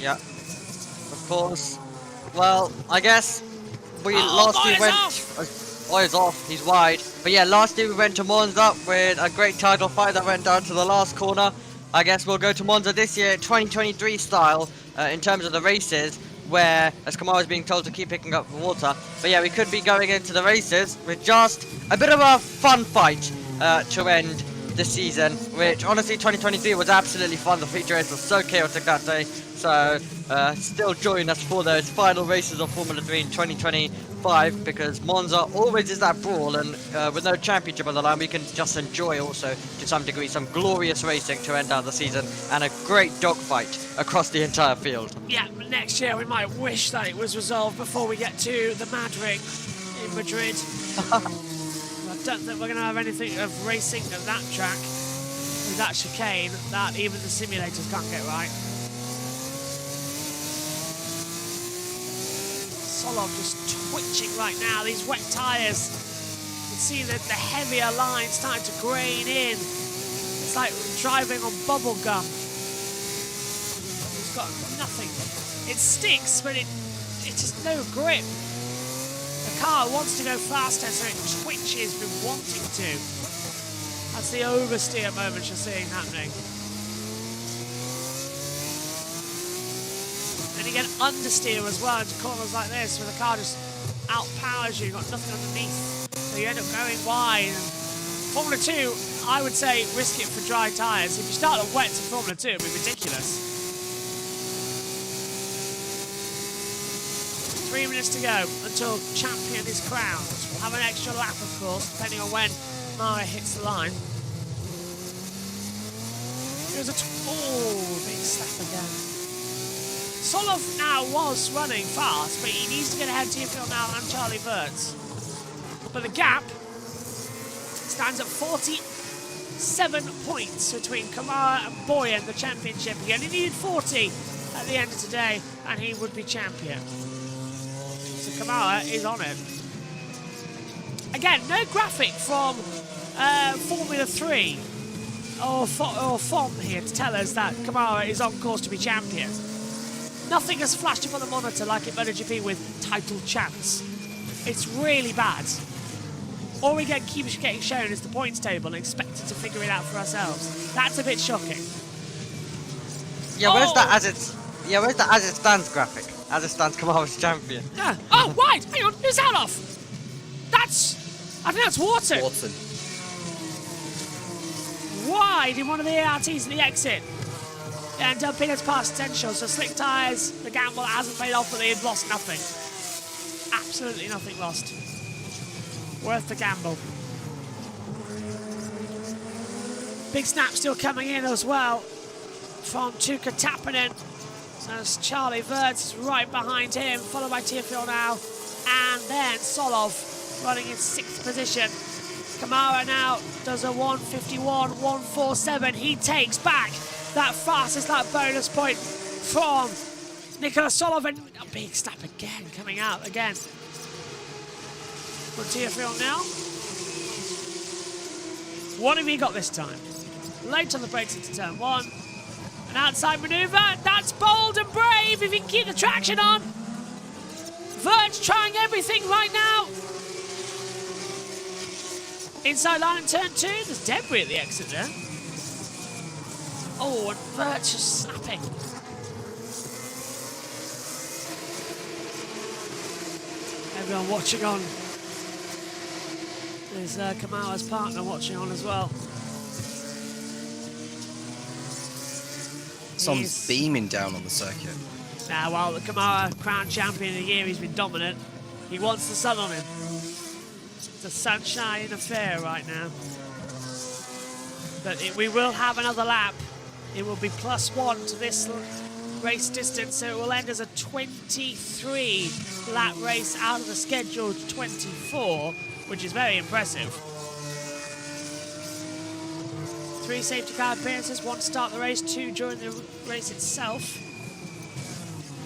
Yeah, of course. Well, I guess we last we went. Oh, he's off. He's wide. But yeah, last year we went to Monza with a great title fight that went down to the last corner. I guess we'll go to Monza this year, 2023 style, in terms of the races, where, as Kamara is being told to keep picking up water. But yeah, we could be going into the races with just a bit of a fun fight to end the season, which honestly 2023 was absolutely fun. The feature race was so chaotic that day. So still join us for those final races of Formula 3 in 2025, because Monza always is that brawl, and with no championship on the line, we can just enjoy also to some degree some glorious racing to end out the season and a great dogfight across the entire field. Yeah, next year we might wish that it was resolved before we get to the Mad Ring in Madrid. I don't think we're going to have anything of racing at that track with that chicane that even the simulators can't get right. Solov just twitching right now, these wet tyres. You can see that the heavier line starting to grain in. It's like driving on bubble gum. It's got nothing. It sticks, but it just no grip. The car wants to go faster, so it twitches, been wanting to. That's the oversteer moment you're seeing happening. And you get understeer as well into corners like this, where the car just outpowers you, you've got nothing underneath, so you end up going wide. And Formula 2, I would say risk it for dry tyres. If you start on wets in Formula 2, it'd be ridiculous. 3 minutes to go until champion is crowned. We'll have an extra lap, of course, depending on when Mara hits the line. It was a big slap again. Solov now was running fast, but he needs to get ahead to Tearfield now and Charlie Wirtz. But the gap stands at 47 points between Kamara and Boyan, the championship. He only needed 40 at the end of today, and he would be champion. So Kamara is on it. Again, no graphic from Formula 3 or FOM here to tell us that Kamara is on course to be champion. Nothing has flashed up on the monitor like in MotoGP with title chance. It's really bad. All we keep getting shown is the points table and expected to figure it out for ourselves. That's a bit shocking. Yeah, where's the as it stands graphic? As it stands, Kamara's champion. Yeah. Oh, wide! Hang on, who's that off? I think that's Wharton. Wide in one of the ARTs at the exit. And Peanuts past potential, so slick tyres, the gamble hasn't paid off, but they've lost nothing. Absolutely nothing lost. Worth the gamble. Big snap still coming in as well from Tuukka Tappinen. So it's Charlie Wirtz is right behind him, followed by Tearfield now. And then Solov running in 6th position. Kamara now does a 1:51, 1:47. He takes back that fastest lap bonus point from Nicholas Solov, and a big snap again coming out again. From Tearfield now. What have he got this time? Late on the brakes into turn 1. An outside manoeuvre. That's bold and brave if he can keep the traction on. Wirtz trying everything right now. Inside line in turn 2. There's debris at the exit there. Oh, and Wirtz just snapping. Everyone watching on. There's Kamara's partner watching on as well. Sun's beaming down on the circuit. Now, while the Kamara crown champion of the year, he's been dominant. He wants the sun on him. It's a sunshine affair right now. But we will have another lap. It will be +1 to this race distance, so it will end as a 23 lap race out of the scheduled 24, which is very impressive. 3 safety car appearances, 1 to start the race, 2 during the race itself.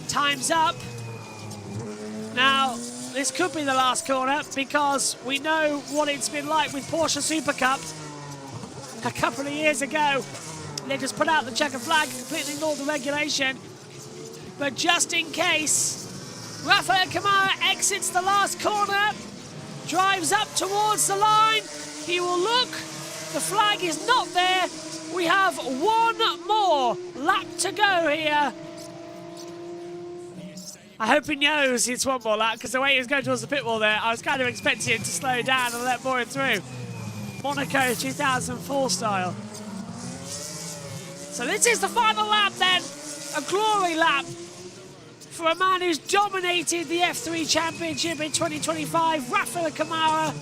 Time's up. Now, this could be the last corner because we know what it's been like with Porsche Super Cup a couple of years ago. They just put out the checkered flag, completely ignored the regulation. But just in case, Rafael Kamara exits the last corner. drives up towards the line. He will look. The flag is not there. We have one more lap to go here. I hope he knows it's one more lap, because the way he was going towards the pit wall there, I was kind of expecting him to slow down and let more through. Monaco 2004 style. So this is the final lap then. A glory lap for a man who's dominated the F3 Championship in 2025, Rafael Camara.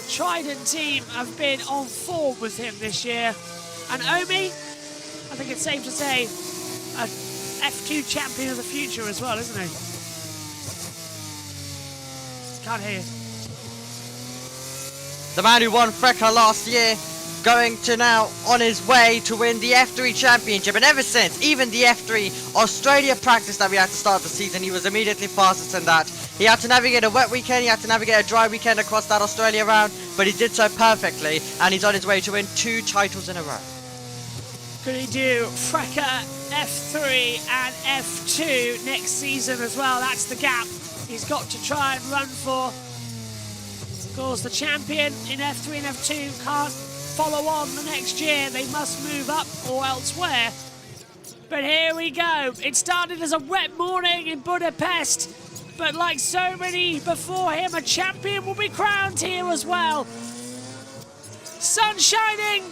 The Trident team have been on form with him this year. And Omi, I think it's safe to say, a F2 champion of the future as well, isn't he? Can't hear you. The man who won Freca last year, going to now on his way to win the F3 Championship. And ever since, even the F3 Australia practice that we had to start the season, he was immediately fastest than that. He had to navigate a wet weekend, he had to navigate a dry weekend across that Australia round, but he did so perfectly, and he's on his way to win 2 titles in a row. Could he do Freca F3 and F2 next season as well? That's the gap he's got to try and run for. Of course, the champion in F3 and F2 can't follow on the next year. They must move up or elsewhere. But here we go. It started as a wet morning in Budapest, but like so many before him, a champion will be crowned here as well. Sun shining.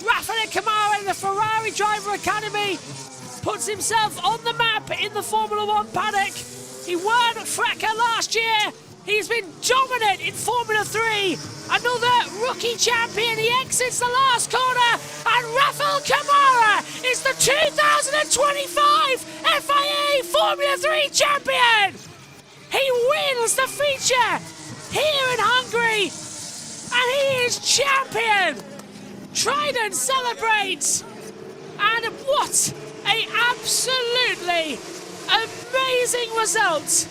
Rafael Camara in the Ferrari Driver Academy puts himself on the map in the Formula 1 paddock. He won Freca last year. He's been dominant in Formula 3. Another rookie champion. He exits the last corner. And Rafael Camara is the 2025 FIA Formula 3 champion. He wins the feature here in Hungary. And he is champion. Trident celebrates. And what an absolutely amazing result.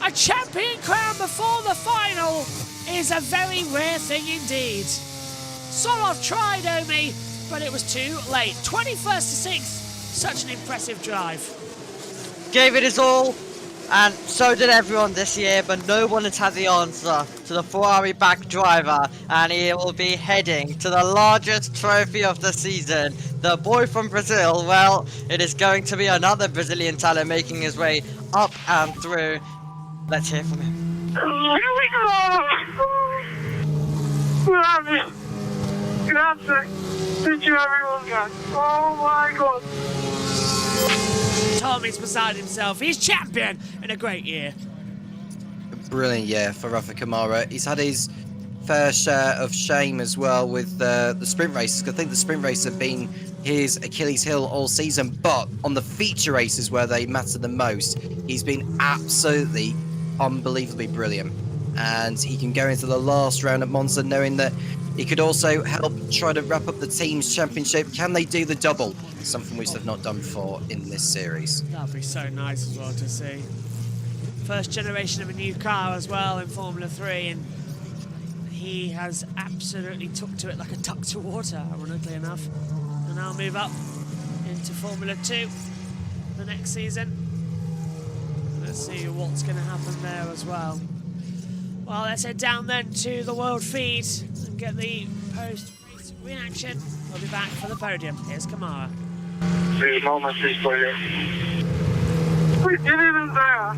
A champion crown before the final is a very rare thing indeed. Solov tried, Omi, but it was too late. 21st to 6th, such an impressive drive. Gave it his all, and so did everyone this year, but no one has had the answer to the Ferrari back driver, and he will be heading to the largest trophy of the season. The boy from Brazil, well, it is going to be another Brazilian talent making his way up and through. Let's hear from him. Here we go! Grazie. Grazie. Thank you, everyone, guys. Oh my God. Tommy's beside himself. He's champion in a great year. Brilliant year for Rafa Camara. He's had his fair share of shame as well with the sprint races. I think the sprint races have been his Achilles heel all season, but on the feature races where they matter the most, he's been absolutely unbelievably brilliant. And he can go into the last round at Monza knowing that he could also help try to wrap up the team's championship. Can they do the double? Something which they've not done before in this series. That'd be so nice as well to see. First generation of a new car as well in Formula 3, and he has absolutely took to it like a duck to water, ironically enough. And I'll move up into Formula 2 the next season. Let's see what's going to happen there as well. Well, let's head down then to the world feed and get the post-race reaction. We'll be back for the podium. Here's Camara. This moment is for you. We did it in there.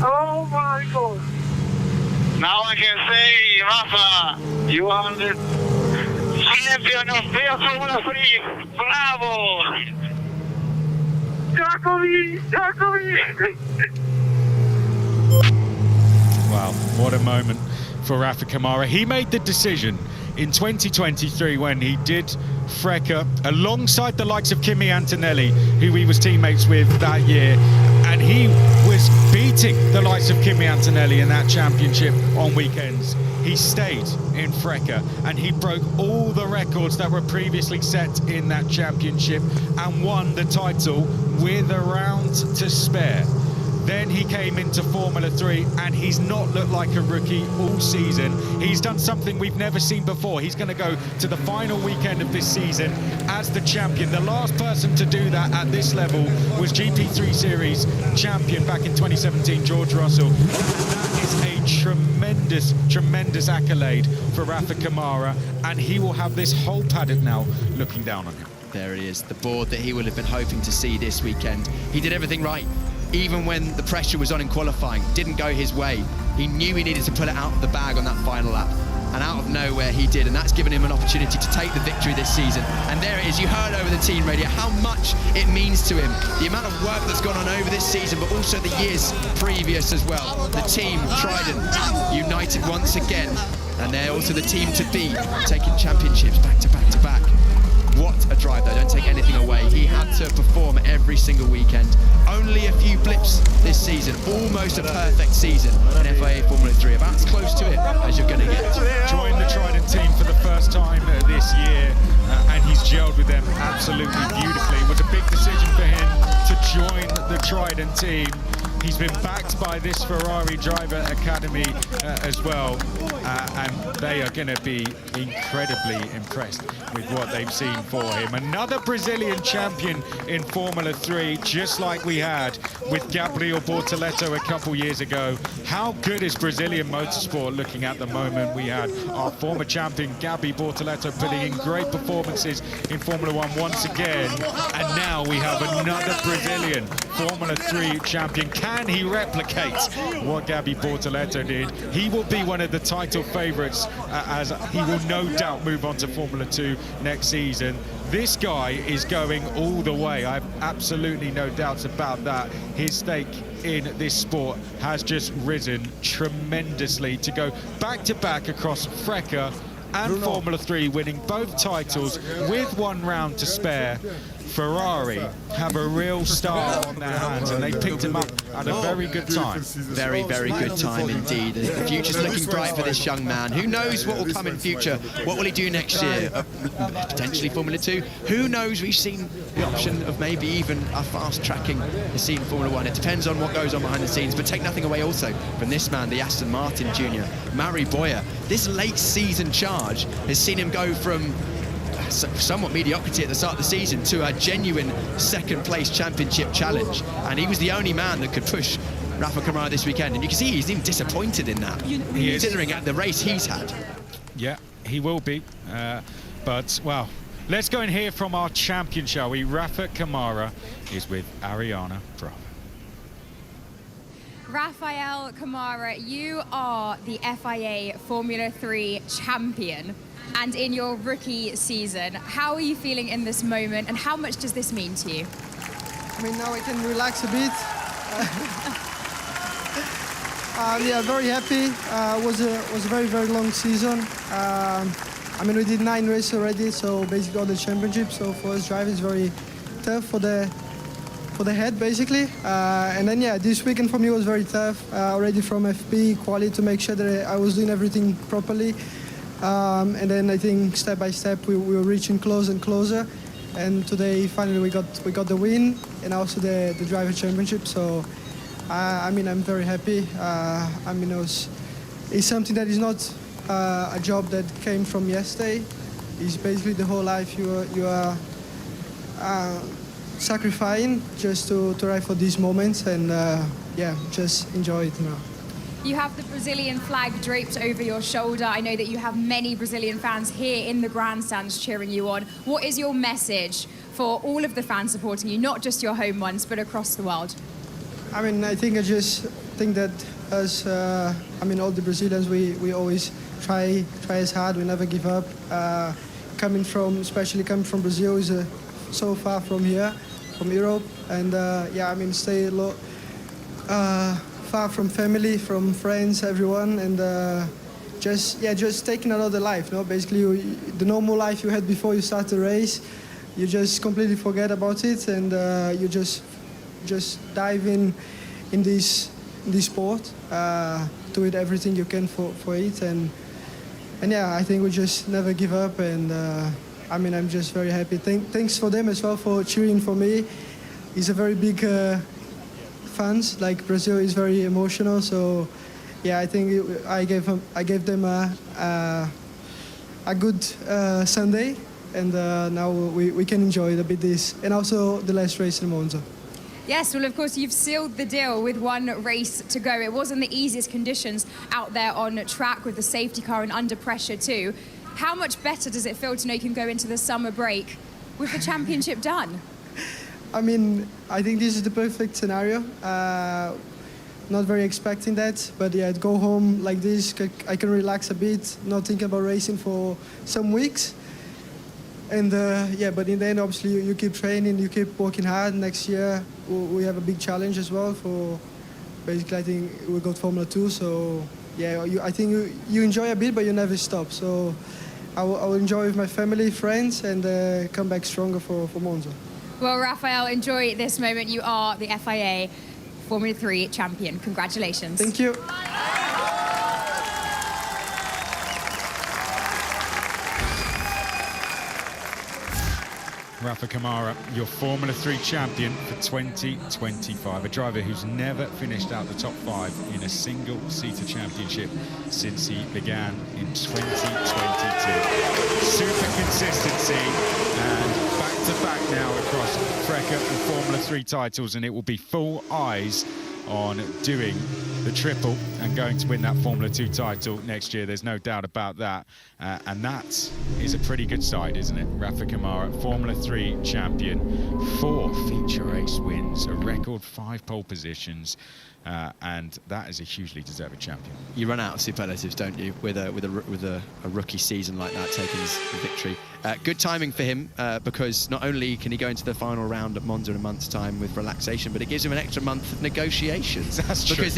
Oh my God. Now I can say, Rafa, you are the champion of the Formula 3. Bravo! Jacobi! Jacobi! Wow, what a moment for Rafa Camara. He made the decision in 2023 when he did Freca alongside the likes of Kimi Antonelli, who he was teammates with that year, and he was beating the likes of Kimi Antonelli in that championship on weekends. He stayed in Freca and he broke all the records that were previously set in that championship and won the title with a round to spare. Then he came into Formula 3 and he's not looked like a rookie all season. He's done something we've never seen before. He's going to go to the final weekend of this season as the champion. The last person to do that at this level was GP3 Series champion back in 2017, George Russell. And that is a tremendous accolade for Rafa Kamara, and he will have this whole paddock now looking down on him. There he is, the board that he will have been hoping to see this weekend. He did everything right, even when the pressure was on in qualifying. Didn't go his way. He knew he needed to pull it out of the bag on that final lap, and out of nowhere he did, and that's given him an opportunity to take the victory this season. And there it is, you heard over the team radio how much it means to him, the amount of work that's gone on over this season, but also the years previous as well. The team Trident united once again, and they're also the team to beat, taking championships back to back to back. What a drive though, don't take anything away. He had to perform every single weekend. Only a few blips this season, almost a perfect season in FIA Formula 3, about as close to it as you're going to get. Joined the Trident team for the first time this year, and he's gelled with them absolutely beautifully. It was a big decision for him to join the Trident team. He's been backed by this Ferrari Driver Academy as well, and they are going to be incredibly impressed with what they've seen for him. Another Brazilian champion in Formula 3, just like we had with Gabriel Bortoleto a couple years ago. How good is Brazilian motorsport looking at the moment? We had our former champion Gabi Bortoleto putting in great performances in Formula 1 once again, and now we have another Brazilian Formula 3 champion. Can he replicate what Gabi Bortoleto did? He will be one of the title favourites, as he will no doubt move on to Formula 2 next season. This guy is going all the way. I have absolutely no doubts about that. His stake in this sport has just risen tremendously to go back-to-back across FRECA and Formula 3, winning both titles with 1 round to spare. Ferrari have a real star on their hands, and they picked him up at a very good time. Very, very good time indeed. The future's looking bright for this young man. Who knows what will come in future? What will he do next year? Potentially Formula 2. Who knows? We've seen the option of maybe even a fast tracking the scene in Formula 1. It depends on what goes on behind the scenes, but take nothing away also from this man, the Aston Martin Junior, Mari Boyer. This late season charge has seen him go from somewhat mediocrity at the start of the season to a genuine second place championship challenge, and he was the only man that could push Rafa Kamara this weekend, and you can see he's even disappointed in that, considering the race he's had. Yeah, he will be, but well, let's go and hear from our champion, shall we? Rafa Kamara is with Ariana Bravo. Rafael Kamara, you are the FIA Formula 3 champion, and in your rookie season, how are you feeling in this moment, and how much does this mean to you? I mean, now I can relax a bit. Yeah, very happy. Was a very, very long season. I mean, we did 9 races already, so basically all the championships. So for us drivers, very tough for the head, basically. And then, yeah, this weekend for me was very tough. Already from FP quality to make sure that I was doing everything properly. And then I think step by step we were reaching closer and closer. And today finally we got the win and also the driver championship. So I mean, I'm very happy. I mean, it's something that is not a job that came from yesterday. It's basically the whole life you are sacrificing just to arrive for these moments, and yeah, just enjoy it now. You have the Brazilian flag draped over your shoulder. I know that you have many Brazilian fans here in the grandstands cheering you on. What is your message for all of the fans supporting you, not just your home ones, but across the world? I mean, I just think that us, I mean, all the Brazilians, we always try as hard. We never give up. Especially coming from Brazil, is so far from here, from Europe, and yeah, I mean, stay far from family, from friends, everyone, and just taking another life. No, basically, the normal life you had before you start the race, you just completely forget about it, and you just dive in this sport, do it everything you can for it, and yeah, I think we just never give up, and I mean, I'm just very happy. Thanks for them as well for cheering for me. It's a very big fans. Like Brazil is very emotional, so yeah, I think I gave them a good Sunday, and now we can enjoy a bit this, and also the last race in Monza. Yes, well, of course, you've sealed the deal with one race to go. It wasn't the easiest conditions out there on track with the safety car and under pressure too. How much better does it feel to know you can go into the summer break with the championship done? I mean, I think this is the perfect scenario. Not very expecting that, but yeah, go home like this, I can relax a bit, not think about racing for some weeks. And yeah, but in the end, obviously, you keep training, you keep working hard. Next year, we have a big challenge as well for, basically, I think we got Formula 2. So yeah, I think you enjoy a bit, but you never stop. So I will enjoy with my family, friends, and come back stronger for Monza. Well, Rafael, enjoy this moment. You are the FIA Formula 3 champion. Congratulations. Thank you. Rafa Kamara, your Formula 3 champion for 2025, a driver who's never finished out the top 5 in a single-seater championship since he began in 2022. Super consistency and back-to-back now across FRECA and Formula 3 titles, and it will be full eyes on doing the triple and going to win that Formula 2 title next year. There's no doubt about that. And that is a pretty good side, isn't it? Rafa Kamara, Formula 3 champion, 4 feature race wins, a record 5 pole positions, and that is a hugely deserved champion. You run out of superlatives, don't you, with a rookie season like that, taking his victory. Good timing for him, because not only can he go into the final round at Monza in a month's time with relaxation, but it gives him an extra month of negotiations. That's true. Because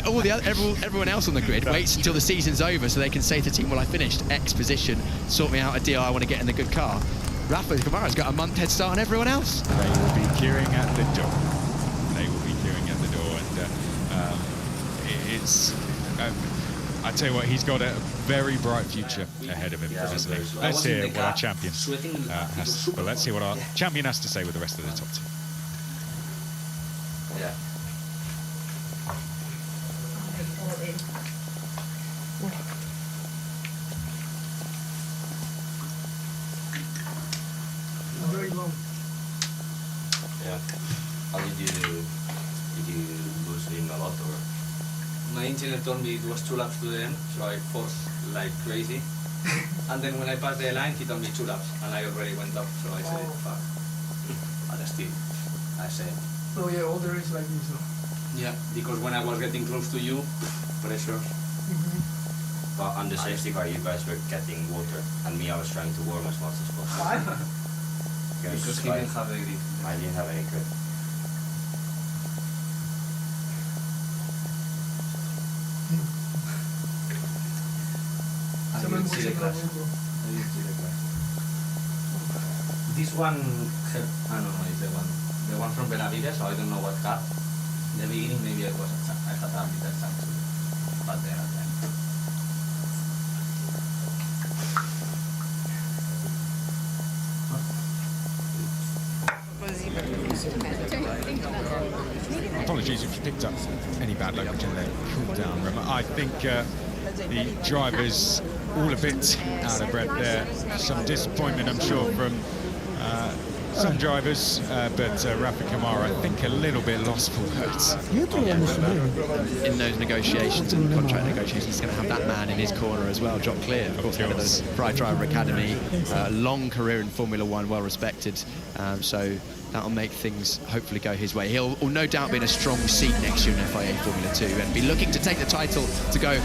everyone else on the grid waits until the season's over so they can say to the team, well, I finished X position, sort me out a deal, I want to get in the good car. Rafa Kamara's got a month head start on everyone else. They will be queuing at the door. They will be queuing at the door, and it's... I tell you what, he's got a very bright future ahead of him, hasn't he? Let's hear what our champion let's see what our champion has to say with the rest of the top 2. Yeah. Very long. Yeah. How did you lose him a lot, or? My engineer told me it was 2 laps to the end, so I forced like crazy. And then when I passed the line, he told me 2 laps, and I already went up, so I said, fuck. But still, I said. Oh yeah, all the race like this, though. Yeah, because when I was getting close to you, pressure. But on the safety car, you guys were getting water, and me, I was trying to warm as much as possible. Why? Because he didn't have a grip. I didn't have any grip. I didn't see the crash. This one, I don't know, is the one from Benavides, so I don't know what car. In the beginning, maybe I had a bit of chance, but there at the end. Apologies if you picked up any bad language in there. Cool down, Rema. I think the drivers all a bit out of breath there. Some disappointment, I'm sure, from some drivers, but Rafa Kamara, I think, a little bit lost for words. In those negotiations and contract negotiations, he's going to have that man in his corner as well, Jock Clear, of course, member of the Pride Driver Academy, long career in Formula 1, well respected, so that'll make things hopefully go his way. He'll no doubt be in a strong seat next year in FIA Formula 2 and be looking to take the title to go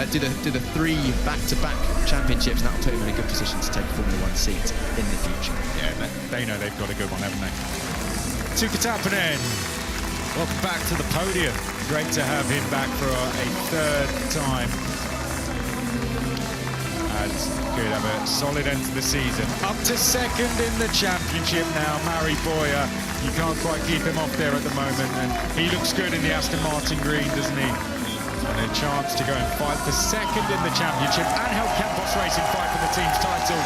do the 3 back-to-back championships, and that'll put him in a good position to take a Formula 1 seat in the future. Yeah, they know they've got a good one, haven't they? Tuukka Tappinen, welcome back to the podium. Great to have him back for a 3rd time. And could have a solid end to the season. Up to 2nd in the championship now, Mari Boyer. You can't quite keep him off there at the moment, and he looks good in the Aston Martin green, doesn't he? And a chance to go and fight for 2nd in the championship and help Campos Racing fight for the team's title.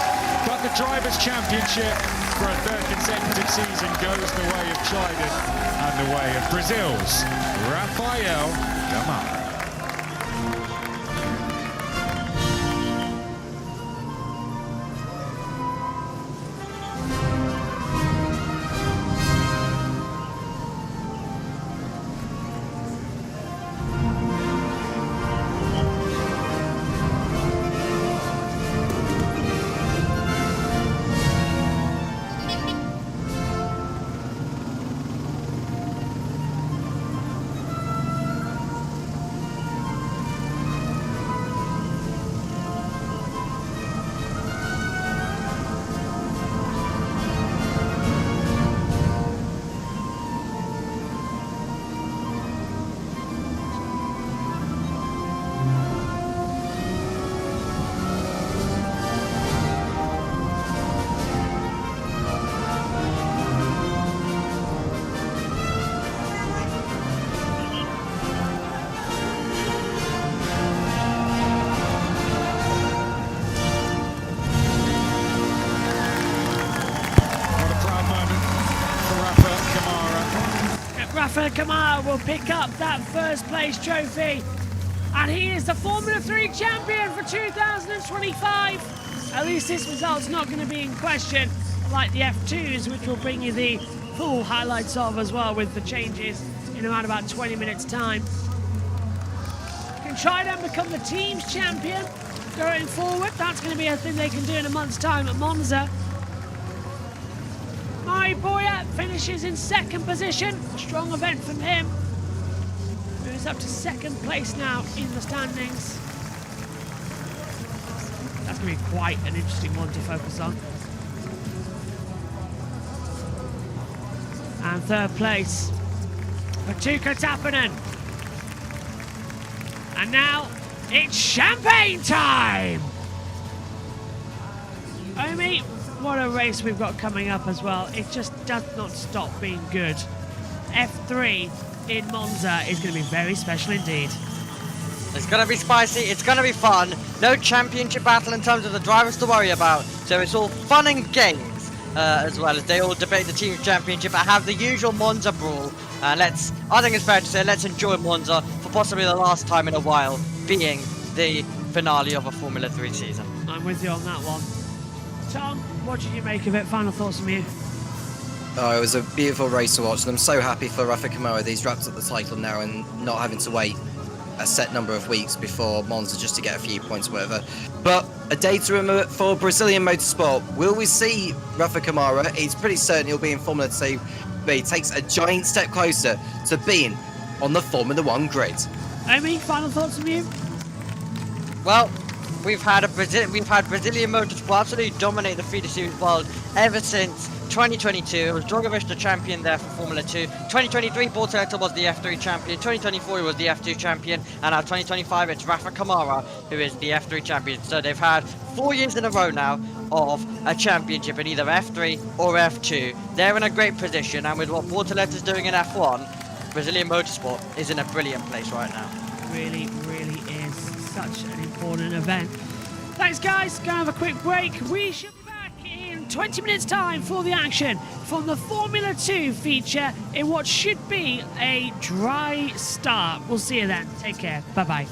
But the Drivers' Championship for a 3rd consecutive season goes the way of Trident. and the way of Brazil's Rafael Camara. Rafael Camara will pick up that first place trophy, and he is the Formula 3 champion for 2025. At least this result's not going to be in question, like the F2s, which we'll bring you the full highlights of as well with the changes in around about 20 minutes time. You can try and become the team's champion going forward. That's going to be a thing they can do in a month's time at Monza. Mari Boya finishes in second position. A strong event from him. Moves up to second place now in the standings. That's going to be quite an interesting one to focus on. And third place for Tuukka Tappinen. And now it's champagne time! Omi, what a race we've got coming up as well. It just does not stop being good. F3 in Monza is going to be very special indeed. It's going to be spicy, it's going to be fun. No championship battle in terms of the drivers to worry about. So it's all fun and games, as well as they all debate the team championship and have the usual Monza brawl. I think it's fair to say, let's enjoy Monza for possibly the last time in a while, being the finale of a Formula 3 season. I'm with you on that one. Tom, what did you make of it? Final thoughts from you? Oh, it was a beautiful race to watch, and I'm so happy for Rafa Camara that he's wrapped up the title now and not having to wait a set number of weeks before Monza just to get a few points or whatever. But a day to remember for Brazilian motorsport. Will we see Rafa Camara? It's pretty certain he'll be in Formula 2, but he takes a giant step closer to being on the Formula 1 grid. Amy, final thoughts from you? Well, we've had Brazilian motorsport absolutely dominate the feeder series world ever since 2022. It was Drogovic the champion there for Formula 2. 2023, Bortoleto was the F3 champion. 2024, he was the F2 champion. And now 2025, it's Rafa Camara who is the F3 champion. So they've had 4 years in a row now of a championship in either F3 or F2. They're in a great position, and with what Bortoleto's doing in F1, Brazilian motorsport is in a brilliant place right now. Really, really is such an important event. Thanks, guys. Gonna have a quick break. We should be back in 20 minutes time for the action from the Formula 2 feature in what should be a dry start. We'll see you then. Take care. Bye-bye.